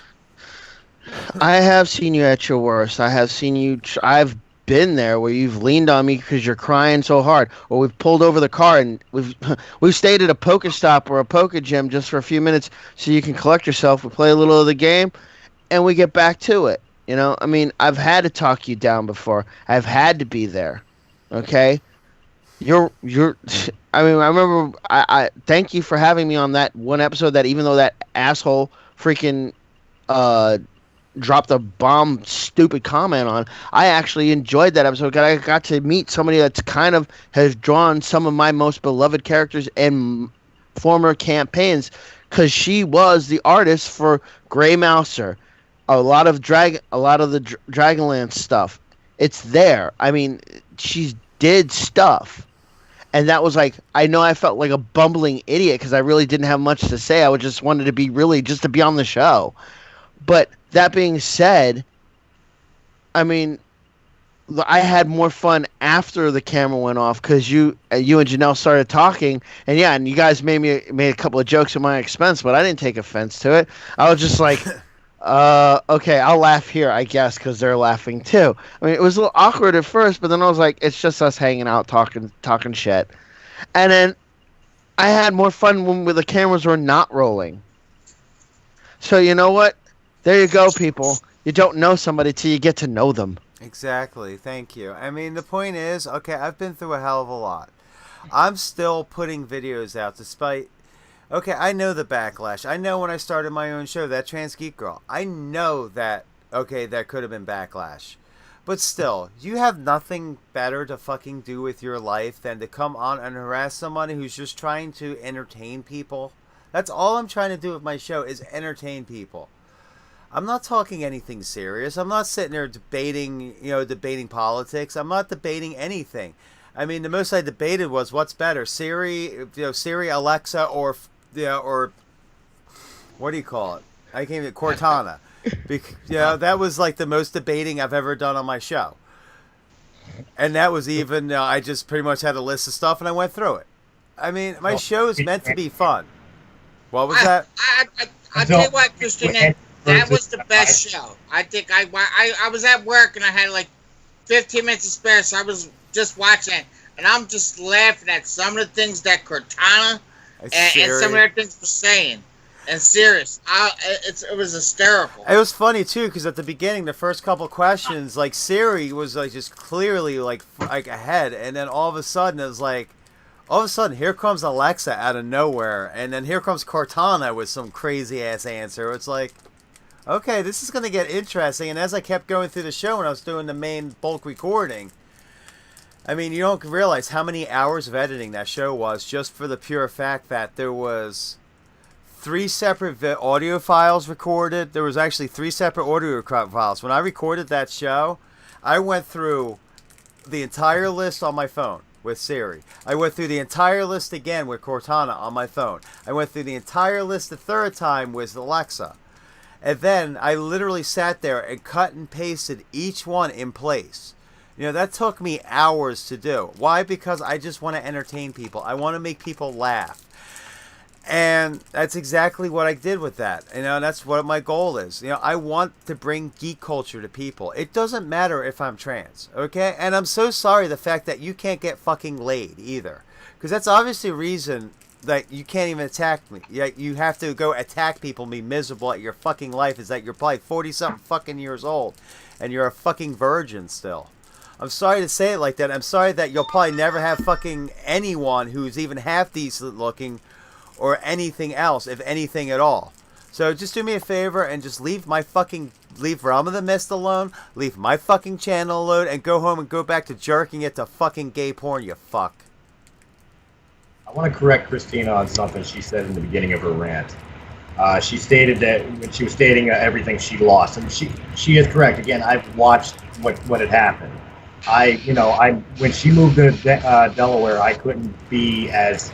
I have seen you at your worst. I have seen you. I've been there where you've leaned on me because you're crying so hard, or we've pulled over the car and we've stayed at a poker stop or a poker gym just for a few minutes so you can collect yourself. We play a little of the game, and we get back to it. You know, I mean, I've had to talk you down before. I've had to be there. Okay? You're I mean, I remember I thank you for having me on that one episode that even though that asshole freaking dropped a bomb stupid comment on, I actually enjoyed that episode. I got to meet somebody that's kind of has drawn some of my most beloved characters in former campaigns, because she was the artist for Grey Mouser, a lot of the Dragonlance stuff. It's there. I mean, she did stuff. And that was like, I know I felt like a bumbling idiot because I really didn't have much to say. I just wanted to be just to be on the show. But that being said, I mean, I had more fun after the camera went off because you and Janelle started talking, and you guys made a couple of jokes at my expense, but I didn't take offense to it. I was just like, okay, I'll laugh here, I guess, because they're laughing too. I mean, it was a little awkward at first, but then I was like, it's just us hanging out, talking shit. And then I had more fun when the cameras were not rolling. So you know what? There you go, people. You don't know somebody till you get to know them. Exactly. Thank you. I mean, the point is, okay, I've been through a hell of a lot. I'm still putting videos out despite... Okay, I know the backlash. I know when I started my own show, that Trans Geek Girl, I know that, okay, that could have been backlash. But still, you have nothing better to fucking do with your life than to come on and harass somebody who's just trying to entertain people. That's all I'm trying to do with my show, is entertain people. I'm not talking anything serious. I'm not sitting there debating politics. I'm not debating anything. I mean, the most I debated was what's better, Siri, Alexa, or what do you call it? I can't even, Cortana. That was like the most debating I've ever done on my show. And that was even, I just pretty much had a list of stuff and I went through it. I mean, my show is meant to be fun. What was that? I tell you what, Christian, that was the best show. I think I was at work and I had like 15 minutes to spare, so I was just watching it. And I'm just laughing at some of the things that Cortana and some of the things were saying. And serious, it was hysterical. It was funny too, because at the beginning, the first couple questions, like Siri was like just clearly like ahead, and then all of a sudden it was like, here comes Alexa out of nowhere, and then here comes Cortana with some crazy ass answer. It's like, okay, this is gonna get interesting. And as I kept going through the show and I was doing the main bulk recording, I mean, you don't realize how many hours of editing that show was, just for the pure fact that there was 3 separate audio files recorded. There was actually 3 separate audio files. When I recorded that show, I went through the entire list on my phone with Siri. I went through the entire list again with Cortana on my phone. I went through the entire list the third time with Alexa. And then I literally sat there and cut and pasted each one in place. You know, that took me hours to do. Why? Because I just want to entertain people. I want to make people laugh. And that's exactly what I did with that. You know, that's what my goal is. You know, I want to bring geek culture to people. It doesn't matter if I'm trans, okay? And I'm so sorry the fact that you can't get fucking laid either. Because that's obviously a reason that you can't even attack me. You have to go attack people and be miserable at your fucking life, is that you're probably 40-something fucking years old. And you're a fucking virgin still. I'm sorry to say it like that. I'm sorry that you'll probably never have fucking anyone who's even half decent looking or anything else, if anything at all. So just do me a favor and just leave Realm of the Mist alone, leave my fucking channel alone, and go home and go back to jerking it to fucking gay porn, you fuck. I want to correct Christina on something she said in the beginning of her rant. She stated that when she was stating everything she lost, and she is correct. Again, I've watched what had happened. When she moved to Delaware, I couldn't be as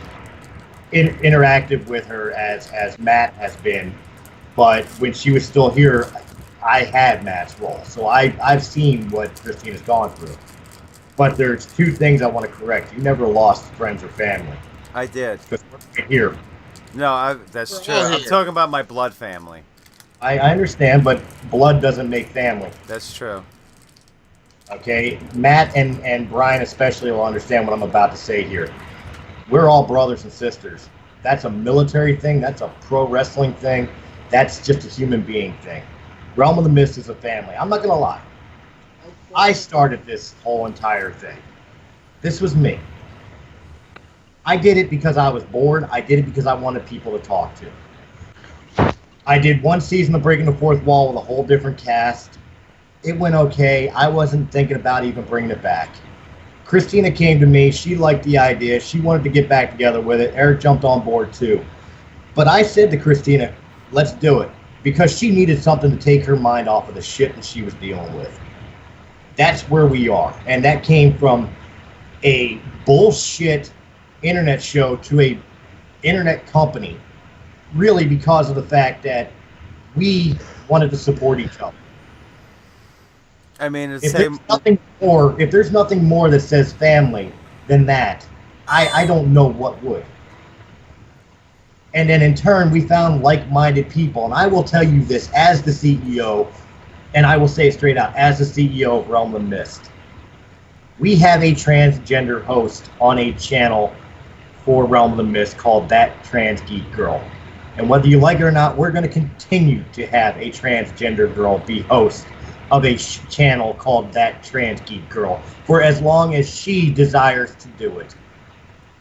interactive with her as Matt has been, but when she was still here, I had Matt's role, so I've seen what Christina's gone through. But there's 2 things I want to correct. You never lost friends or family. I did. Because we're here. No, that's true. I'm talking about my blood family. I understand, but blood doesn't make family. That's true. Okay, Matt and Brian especially will understand what I'm about to say here. We're all brothers and sisters. That's a military thing. That's a pro wrestling thing. That's just a human being thing. Realm of the Mist is a family. I'm not going to lie. I started this whole entire thing. This was me. I did it because I was bored. I did it because I wanted people to talk to. I did one season of Breaking the Fourth Wall with a whole different cast. It went okay. I wasn't thinking about even bringing it back. Christina came to me. She liked the idea. She wanted to get back together with it. Eric jumped on board too. But I said to Christina, let's do it. Because she needed something to take her mind off of the shit that she was dealing with. That's where we are. And that came from a bullshit internet show to a internet company. Really because of the fact that we wanted to support each other. I mean, If there's nothing more that says family than that, I don't know what would. And then in turn, we found like-minded people. And I will tell you this as the CEO, and I will say it straight out, as the CEO of Realm of the Mist. We have a transgender host on a channel for Realm of the Mist called That Trans Geek Girl. And whether you like it or not, we're going to continue to have a transgender girl be host of a channel called That Trans Geek Girl for as long as she desires to do it.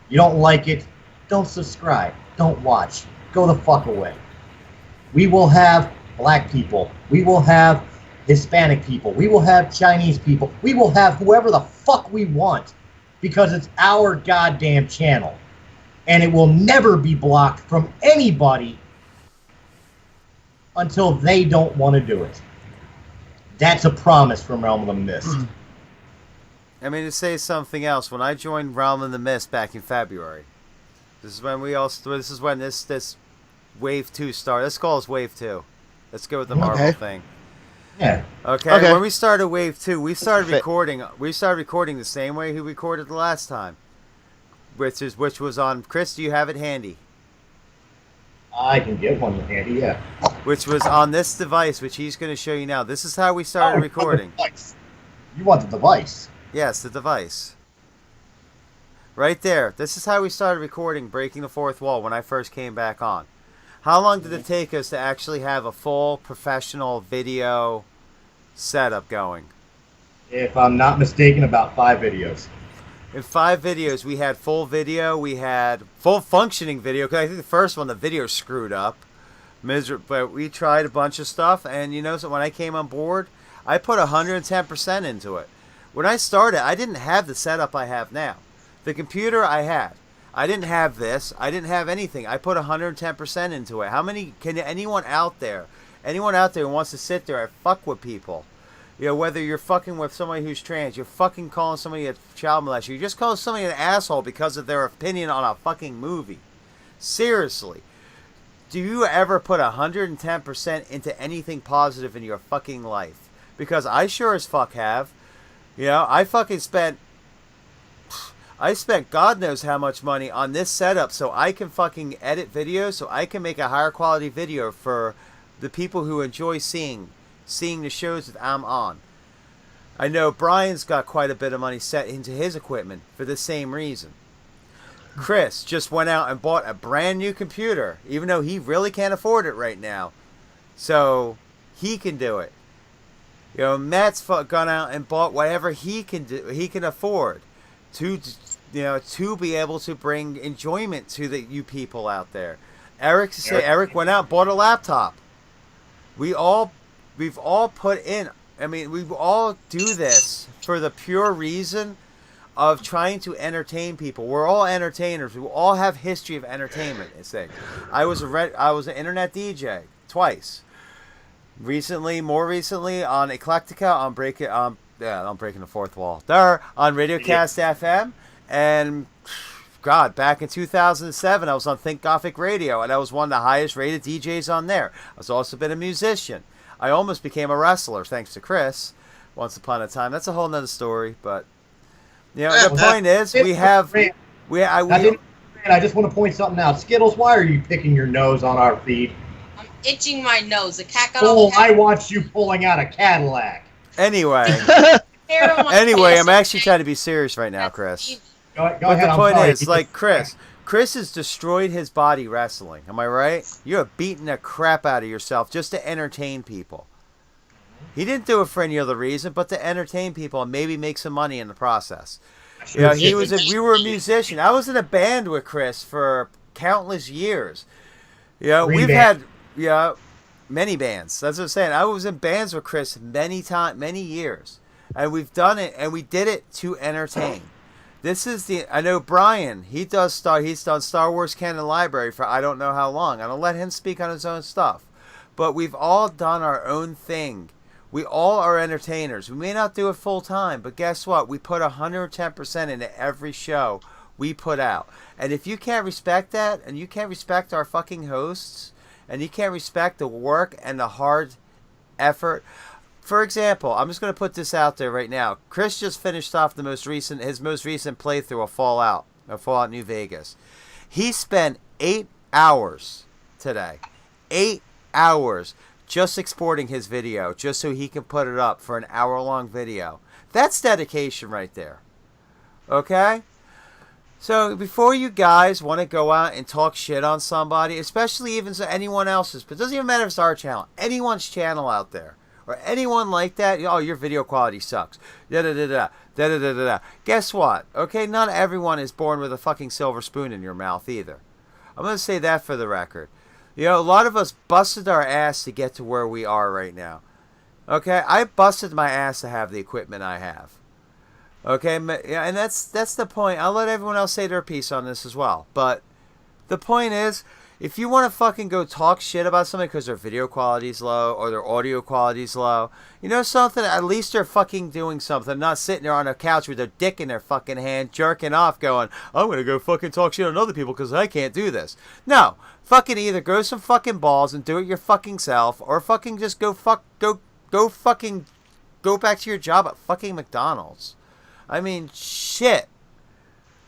You don't like it, don't subscribe. Don't watch. Go the fuck away. We will have black people. We will have Hispanic people. We will have Chinese people. We will have whoever the fuck we want because it's our goddamn channel. And it will never be blocked from anybody until they don't want to do it. That's a promise from Realm of the Mist. I mean, to say something else, when I joined Realm of the Mist back in February, this is when this Wave 2 started. Let's call this Wave 2. Let's go with the Marvel thing. Yeah. Okay. When we started Wave 2, we started recording the same way we recorded the last time. Which was on, Chris, do you have it handy? I can get one handy, yeah. Which was on this device, which he's going to show you now. This is how we started recording. You want the device? Yes, the device. Right there. This is how we started recording Breaking the Fourth Wall when I first came back on. How long did it take us to actually have a full professional video setup going? If I'm not mistaken, about 5 videos. In 5 videos, we had full video, we had full functioning video, because I think the first one, the video screwed up. But we tried a bunch of stuff, and you know, so when I came on board, I put 110% into it. When I started, I didn't have the setup I have now. The computer I had. I didn't have this. I didn't have anything. I put 110% into it. How many, can anyone out there who wants to sit there and fuck with people, you know, whether you're fucking with somebody who's trans, you're fucking calling somebody a child molester, you just call somebody an asshole because of their opinion on a fucking movie. Seriously. Do you ever put 110% into anything positive in your fucking life? Because I sure as fuck have. You know, I spent God knows how much money on this setup so I can fucking edit videos, so I can make a higher quality video for the people who enjoy seeing the shows that I'm on. I know Brian's got quite a bit of money set into his equipment for the same reason. Chris just went out and bought a brand new computer, even though he really can't afford it right now. So he can do it. You know, Matt's gone out and bought whatever he can afford to be able to bring enjoyment to you people out there. Eric went out and bought a laptop. We've all put in. I mean, we all do this for the pure reason of trying to entertain people. We're all entertainers. We all have history of entertainment. I was an internet DJ twice. More recently on Eclectica, on Breaking the Fourth Wall. There on Radiocast FM, and God, back in 2007, I was on Think Gothic Radio, and I was one of the highest rated DJs on there. I've also been a musician. I almost became a wrestler thanks to Chris. Once upon a time, that's a whole nother story. But you know, the point is, I just want to point something out. Skittles, why are you picking your nose on our feed? I'm itching my nose. The cat got I watched you pulling out a Cadillac. Anyway, I'm actually trying to be serious right now, Chris. Go ahead. The point is, like Chris has destroyed his body wrestling. Am I right? You have beaten the crap out of yourself just to entertain people. He didn't do it for any other reason but to entertain people and maybe make some money in the process. You know, we were a musician. I was in a band with Chris for countless years. You know, we've had many bands. That's what I'm saying. I was in bands with Chris many years. And we've done it, and we did it to entertain. I know Brian, he's done Star Wars Canon Library for I don't know how long. I don't let him speak on his own stuff. But we've all done our own thing. We all are entertainers. We may not do it full time, but guess what? We put 110% into every show we put out. And if you can't respect that, and you can't respect our fucking hosts, and you can't respect the work and the hard effort. For example, I'm just going to put this out there right now. Chris just finished off his most recent playthrough of Fallout New Vegas. He spent 8 hours today. 8 hours just exporting his video just so he can put it up for an hour-long video. That's dedication right there. Okay? So before you guys want to go out and talk shit on somebody, especially even anyone else's, but it doesn't even matter if it's our channel, anyone's channel out there, or anyone like that, oh, your video quality sucks. Da-da-da-da. Guess what? Okay, not everyone is born with a fucking silver spoon in your mouth either. I'm going to say that for the record. You know, a lot of us busted our ass to get to where we are right now. Okay, I busted my ass to have the equipment I have. Okay, and that's the point. I'll let everyone else say their piece on this as well. But the point is, if you want to fucking go talk shit about somebody because their video quality's low or their audio quality's low, you know something? At least they're fucking doing something, not sitting there on a couch with their dick in their fucking hand, jerking off, going, I'm going to go fucking talk shit on other people because I can't do this. No. Fucking either grow some fucking balls and do it your fucking self, or fucking just go back to your job at fucking McDonald's. I mean, shit.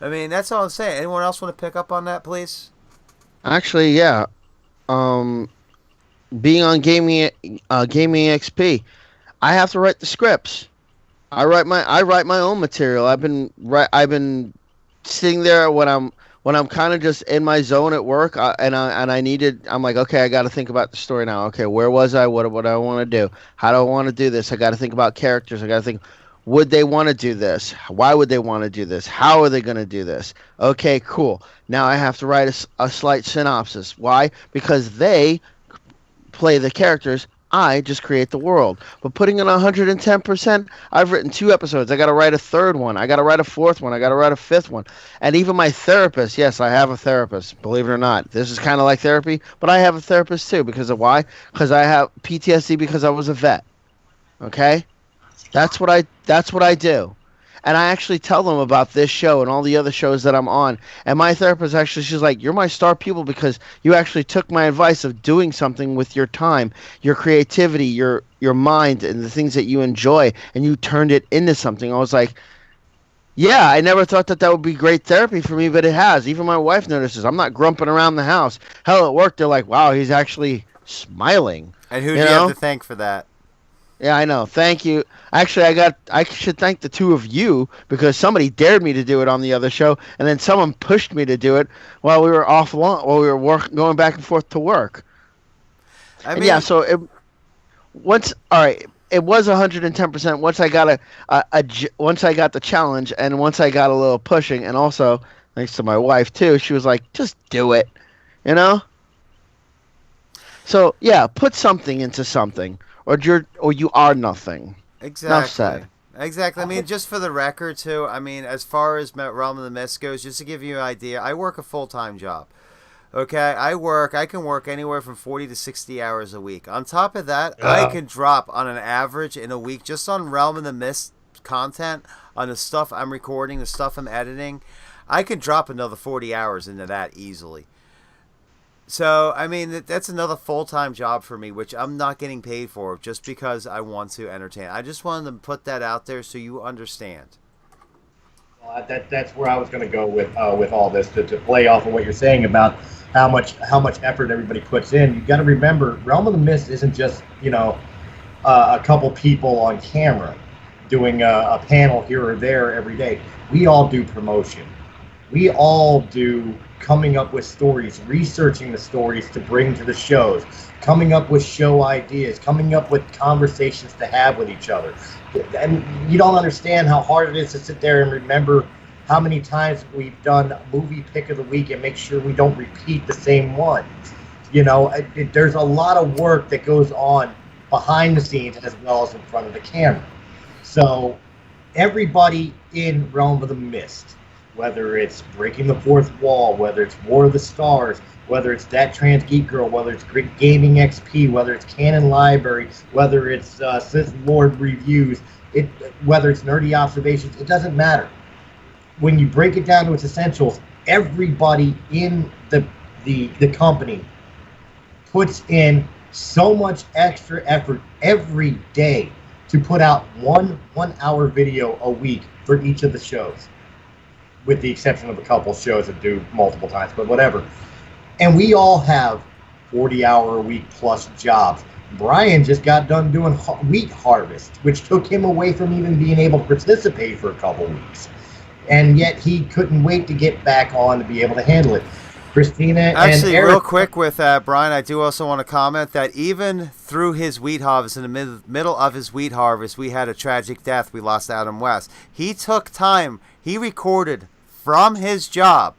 I mean, that's all I'm saying. Anyone else want to pick up on that, please? Actually, yeah. Being on Gaming XP, I have to write the scripts. I write my own material. I've been sitting there when I'm kind of just in my zone at work, I'm like, okay, I got to think about the story now. Okay, where was I? What do I want to do? How do I want to do this? I got to think about characters. I got to think, would they want to do this? Why would they want to do this? How are they going to do this? Okay, cool. Now I have to write a slight synopsis. Why? Because they play the characters. I just create the world. But putting in 110%, I've written 2 episodes. I got to write a 3rd one. I got to write a 4th one. I got to write a 5th one. And even my therapist, yes, I have a therapist, believe it or not. This is kind of like therapy, but I have a therapist too. Because of why? Because I have PTSD because I was a vet. Okay? That's what I do. And I actually tell them about this show and all the other shows that I'm on. And my therapist she's like, you're my star pupil because you actually took my advice of doing something with your time, your creativity, your mind, and the things that you enjoy, and you turned it into something. I was like, yeah, I never thought that would be great therapy for me, but it has. Even my wife notices. I'm not grumping around the house. Hell, at work, they're like, wow, he's actually smiling. And who do you have to thank for that? Yeah, I know. Thank you. Actually, I should thank the 2 of you because somebody dared me to do it on the other show, and then someone pushed me to do it while we were going back and forth to work. I mean, yeah. So it was 110% once I got once I got the challenge, and once I got a little pushing, and also thanks to my wife too. She was like, "Just do it," you know. So yeah, put something into something. Or you are nothing. Exactly. Enough said. Exactly. I mean, just for the record, too, I mean, as far as Realm of the Mist goes, just to give you an idea, I work a full-time job. Okay? I can work anywhere from 40 to 60 hours a week. On top of that, I can drop on an average in a week, just on Realm of the Mist content, on the stuff I'm recording, the stuff I'm editing, I can drop another 40 hours into that easily. So, I mean, that's another full-time job for me, which I'm not getting paid for just because I want to entertain. I just wanted to put that out there so you understand. Well, that's where I was going to go with all this, to play off of what you're saying about how much effort everybody puts in. You got to remember, Realm of the Mist isn't just, a couple people on camera doing a panel here or there every day. We all do promotion. We all do coming up with stories, researching the stories to bring to the shows, coming up with show ideas, coming up with conversations to have with each other. And you don't understand how hard it is to sit there and remember how many times we've done movie pick of the week and make sure we don't repeat the same one. You know, there's a lot of work that goes on behind the scenes as well as in front of the camera. So everybody in Realm of the Mist, whether it's Breaking the Fourth Wall, whether it's War of the Stars, whether it's That Trans Geek Girl, whether it's Great Gaming XP, whether it's Canon Library, whether it's Sith Lord Reviews, whether it's Nerdy Observations, it doesn't matter. When you break it down to its essentials, everybody in the company puts in so much extra effort every day to put out one hour video a week for each of the shows, with the exception of a couple shows that do multiple times, but whatever. And we all have 40-hour-a-week plus jobs. Brian just got done doing wheat harvest, which took him away from even being able to participate for a couple weeks. And yet he couldn't wait to get back on to be able to handle it. Christina Actually, and Eric, real quick with Brian, I do also want to comment that even through his wheat harvest, in the middle of his wheat harvest, we had a tragic death. We lost Adam West. He took time. He recorded from his job.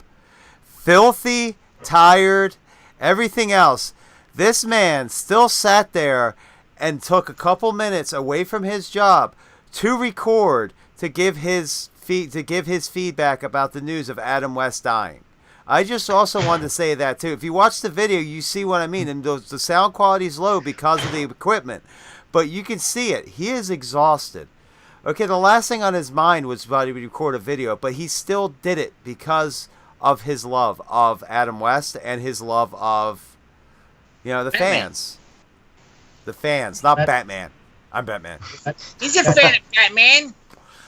Filthy, tired, everything else. This man still sat there and took a couple minutes away from his job to record, to give his feedback about the news of Adam West dying. I just also wanted to say that too. If you watch the video, you see what I mean. And the sound quality is low because of the equipment, but you can see it. He is exhausted. Okay, the last thing on his mind was about to record a video, but he still did it because of his love of Adam West and his love of, the fans. The fans, not Batman. I'm Batman. He's a fan of Batman.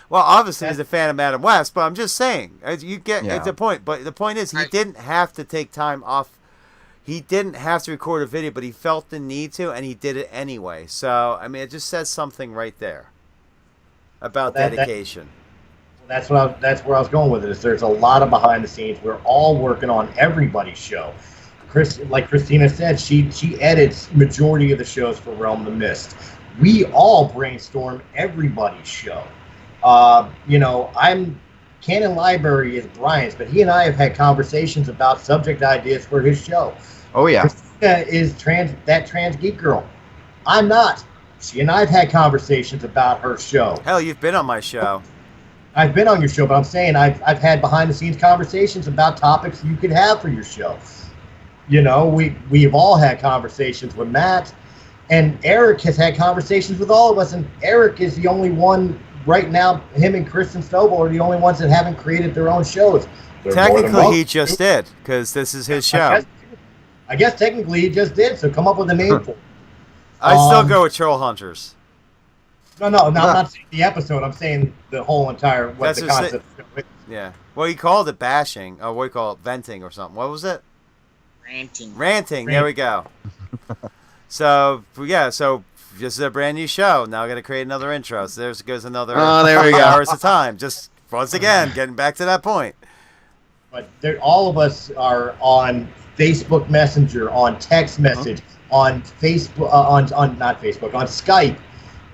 Well, obviously he's a fan of Adam West, but I'm just saying, you get the point. But the point is, he didn't have to take time off. He didn't have to record a video, but he felt the need to, and he did it anyway. So, I mean, it just says something right there about dedication. That's where I was going with it. Is there's a lot of behind the scenes. We're all working on everybody's show. Like Christina said, she edits majority of the shows for Realm of the Mist. We all brainstorm everybody's show. Canon Library is Brian's, but he and I have had conversations about subject ideas for his show. Oh yeah. Christina is that trans geek girl. I'm not. She and I have had conversations about her show. Hell, you've been on my show. I've been on your show, but I'm saying I've had behind the scenes conversations about topics you could have for your show. We've all had conversations with Matt, and Eric has had conversations with all of us, and Eric is the only one right now. Him and Kristen Stovall are the only ones that haven't created their own shows. Technically, he just did, because this is his show. I guess technically he just did, so come up with a name for it. I still go with Troll Hunters. No, I'm not saying the episode. I'm saying the whole entire, what the concept is. Yeah. Well, he called it bashing. Or what do you call it? Venting or something. What was it? Ranting. There we go. So this is a brand new show. Now I'm going to create another intro. So there goes another there we go. hours of time. Just once again, getting back to that point. But all of us are on Facebook Messenger, on text message, on Facebook, on Skype,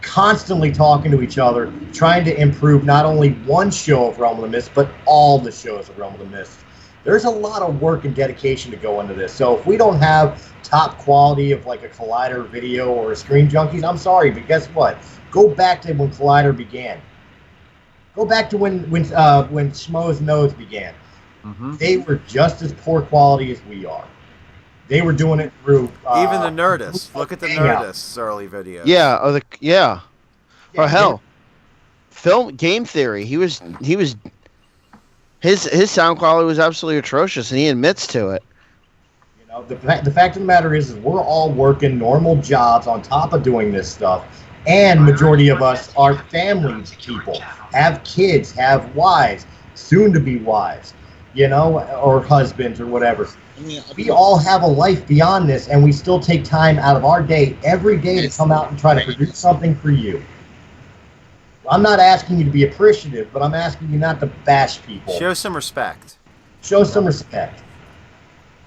constantly talking to each other, trying to improve not only one show of Realm of the Mist, but all the shows of Realm of the Mist. There's a lot of work and dedication to go into this. So if we don't have top quality of like a Collider video or a Screen Junkies, I'm sorry, but guess what? Go back to when Collider began. Go back to when Schmo's Nodes began. Mm-hmm. They were just as poor quality as we are. They were doing it through even the Nerdist. Look at the Nerdist's early videos. Yeah. Or hell, film game theory. His sound quality was absolutely atrocious, and he admits to it. The fact of the matter is we're all working normal jobs on top of doing this stuff, and majority of us are family people, have kids, have wives, soon to be wives, or husbands or whatever. We all have a life beyond this, and we still take time out of our day every day to come out and try to produce something for you. I'm not asking you to be appreciative, but I'm asking you not to bash people. Show some respect. Show some respect.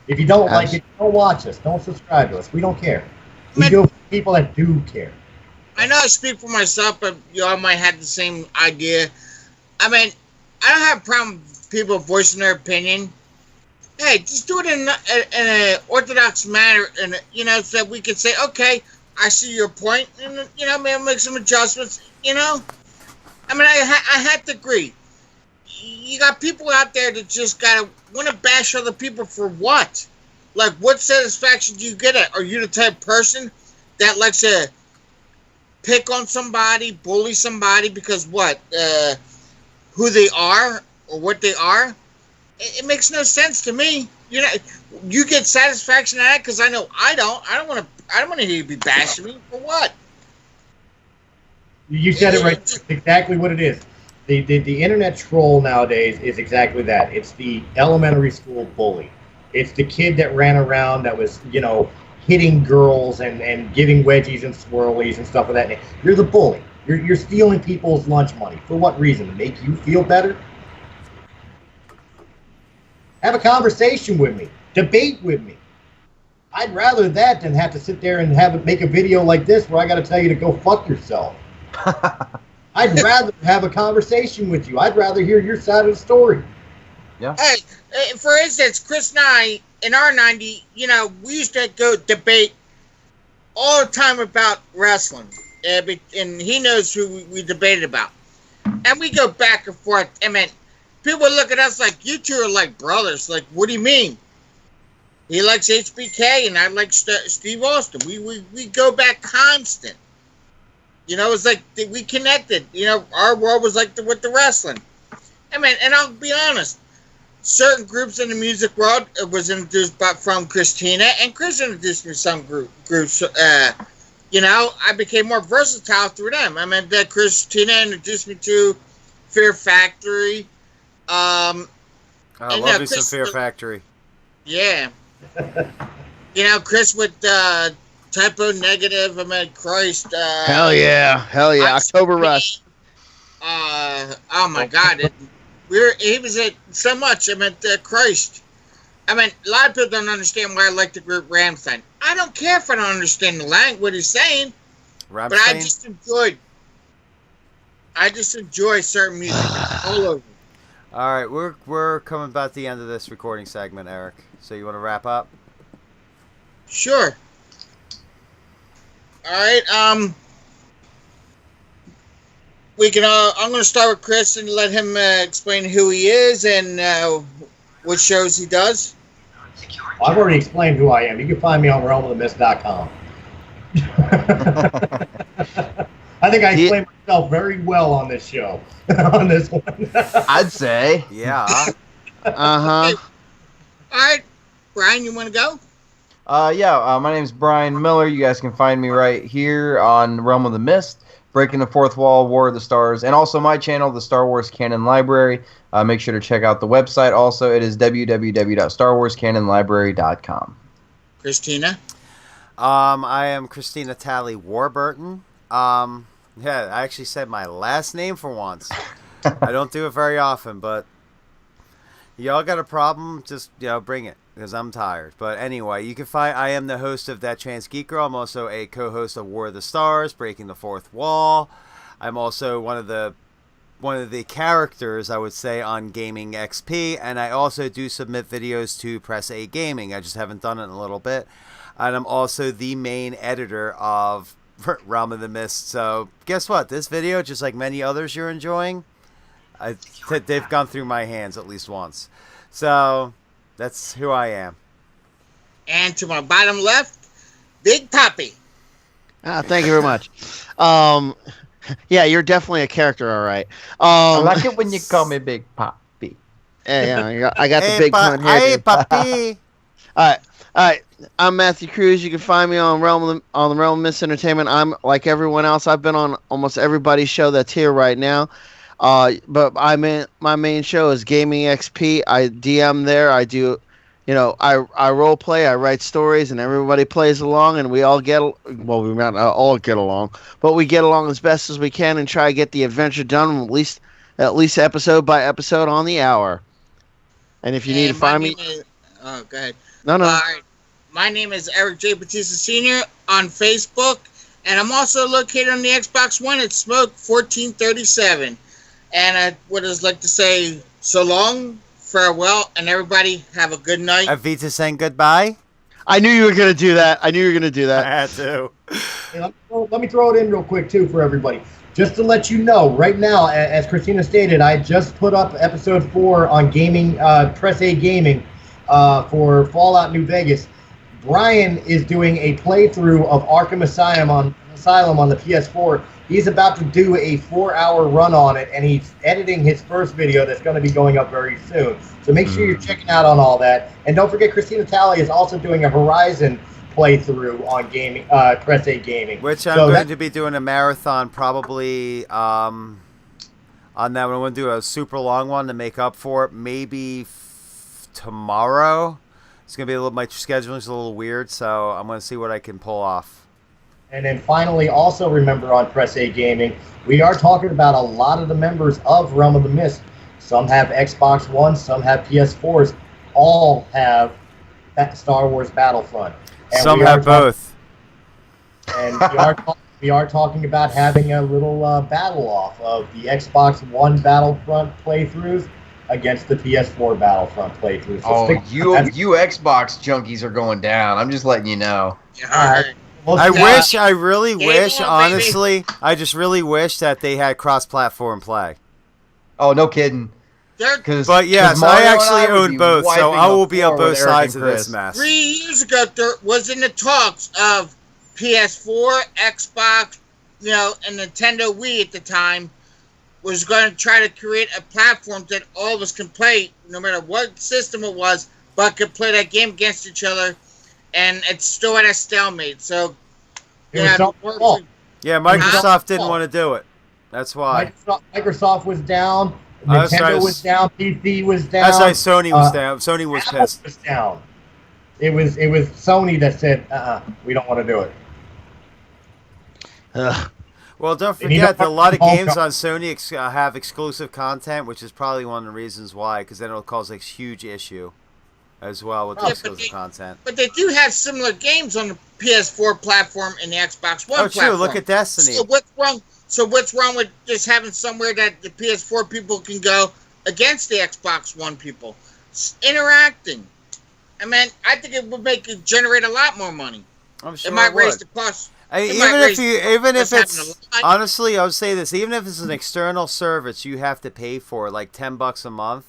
If you don't like it, don't watch us. Don't subscribe to us. We don't care. We do it for people that do care. I know I speak for myself, but you all might have the same idea. I mean, I don't have a problem with people voicing their opinion. Hey, just do it in an orthodox manner, and so that we can say, okay, I see your point, and maybe make some adjustments. I mean, I have to agree. You got people out there that just gotta want to bash other people for what? Like, what satisfaction do you get at? Are you the type of person that likes to pick on somebody, bully somebody because what? Who they are or what they are? It makes no sense to me. You get satisfaction out of it because I know I don't. I don't want to hear you be bashing me for what? You said it right. It's exactly what it is. The internet troll nowadays is exactly that. It's the elementary school bully. It's the kid that ran around that was, hitting girls and giving wedgies and swirlies and stuff of that. You're the bully. You're stealing people's lunch money. For what reason? To make you feel better? Have a conversation with me. Debate with me. I'd rather that than have to sit there and make a video like this where I got to tell you to go fuck yourself. I'd rather have a conversation with you. I'd rather hear your side of the story. Yeah. Hey, for instance, Chris and I, in R90, we used to go debate all the time about wrestling. And he knows who we debated about. And we go back and forth. I mean, people look at us like, you two are like brothers. Like, what do you mean? He likes HBK and I like Steve Austin. We go back constant. It's like we connected. Our world was like with the wrestling. I mean, and I'll be honest. Certain groups in the music world was introduced from Christina, and Chris introduced me to some groups. I became more versatile through them. I mean, Christina introduced me to Fear Factory. I love me some Fear Factory. Yeah. Chris with Typo Negative. I mean, Christ. Hell yeah. October Rush. Oh my God. He was at so much. I meant Christ. I mean, a lot of people don't understand why I like the group Ramstein. I don't care if I don't understand the language, what he's saying. Rammstein? But I just enjoy certain music all over. All right, we're coming about the end of this recording segment, Eric. So you want to wrap up? Sure. All right. We can. I'm going to start with Chris and let him explain who he is and what shows he does. Well, I've already explained who I am. You can find me on realmofthemist.com. I think I explained myself very well on this show. On this one. I'd say. Yeah. All right. Brian, you want to go? My name's Brian Miller. You guys can find me right here on Realm of the Mist, Breaking the Fourth Wall, War of the Stars, and also my channel, the Star Wars Canon Library. Make sure to check out the website. Also, it is www.starwarscanonlibrary.com. Christina? I am Christina Talley Warburton. I actually said my last name for once. I don't do it very often, but y'all got a problem, just bring it, because I'm tired. But anyway, you can find I am the host of That Trans Geek Girl. I'm also a co-host of War of the Stars, Breaking the Fourth Wall. I'm also one of the characters, I would say, on Gaming XP, and I also do submit videos to Press A Gaming. I just haven't done it in a little bit. And I'm also the main editor of Realm of the Mist. So guess what? This video, just like many others you're enjoying, they've gone through my hands at least once. So that's who I am. And to my bottom left, Big Poppy. Thank you very much. Yeah, you're definitely a character, all right. I like it when you call me Big Poppy. Yeah, I got the big pun here. Hey, Poppy. All right. I'm Matthew Cruz. You can find me on the Realm of Mist Entertainment. I'm like everyone else. I've been on almost everybody's show that's here right now. But my main show is Gaming XP. I DM there. I do, I role play. I write stories, and everybody plays along, and we all we might not all get along, but we get along as best as we can and try to get the adventure done at least episode by episode on the hour. And if you need to find me, oh, go ahead. no. All right. My name is Eric J. Batista Sr. on Facebook, and I'm also located on the Xbox One at Smoke 1437. And I would just like to say so long, farewell, and everybody have a good night. Avita saying goodbye. I knew you were gonna do that. I had to. Hey, let me throw it in real quick, too, for everybody. Just to let you know, right now, as Christina stated, I just put up episode 4 on gaming, Press A Gaming, for Fallout New Vegas. Brian is doing a playthrough of Arkham Asylum on the PS4. He's about to do a 4-hour run on it, and he's editing his first video that's going to be going up very soon. So make sure you're checking out on all that. And don't forget, Christina Talley is also doing a Horizon playthrough on gaming, Press A Gaming. Which I'm going to be doing a marathon probably on that one. I'm going to do a super long one to make up for it. Maybe tomorrow. It's going to be my scheduling's a little weird, so I'm going to see what I can pull off. And then finally, also remember on Press A Gaming, we are talking about a lot of the members of Realm of the Mist. Some have Xbox One, some have PS4s. All have Star Wars Battlefront. And some have both. And we are talking about having a little battle off of the Xbox One Battlefront playthroughs against the PS4 Battlefront playthroughs. So you Xbox junkies are going down. I'm just letting you know. I really wish, honestly, I just really wish that they had cross-platform play. Oh, no kidding. But yes, I actually own both, so I will be on both sides of this mess. 3 years ago, there was in the talks of PS4, Xbox, and Nintendo Wii at the time was going to try to create a platform that all of us can play, no matter what system it was, but could play that game against each other. And it's still at a stalemate. So, Microsoft didn't want to do it. That's why. Microsoft was down. Nintendo was down. PC was down. That's why Sony was down. Sony was Apple pissed. Was down. It was Sony that said, we don't want to do it. Well, don't forget that a lot of games on Sony have exclusive content, which is probably one of the reasons why, because then it'll cause a huge issue as well with the exclusive content. But they do have similar games on the PS4 platform and the Xbox One platform. Oh, true. Look at Destiny. So what's wrong with just having somewhere that the PS4 people can go against the Xbox One people? Interacting. I mean, I think it would generate a lot more money. I'm sure it might raise the cost. Even if it's honestly, I would say this: even if it's an external service, you have to pay for like $10 a month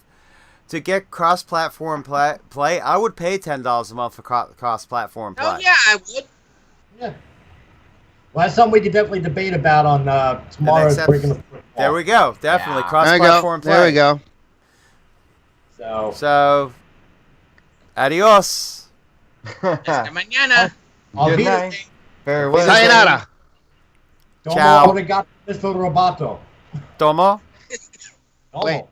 to get cross-platform play. I would pay $10 a month for cross-platform play. Oh yeah, I would. Yeah. Well, that's something we could definitely debate about on tomorrow's Breaking the Football. There we go. Definitely cross-platform play. There we go. So adios. Hasta mañana. Good night. Farewell. Sayonara. Ciao. Domo arigato, Mr. Roboto. Tomo. Wait.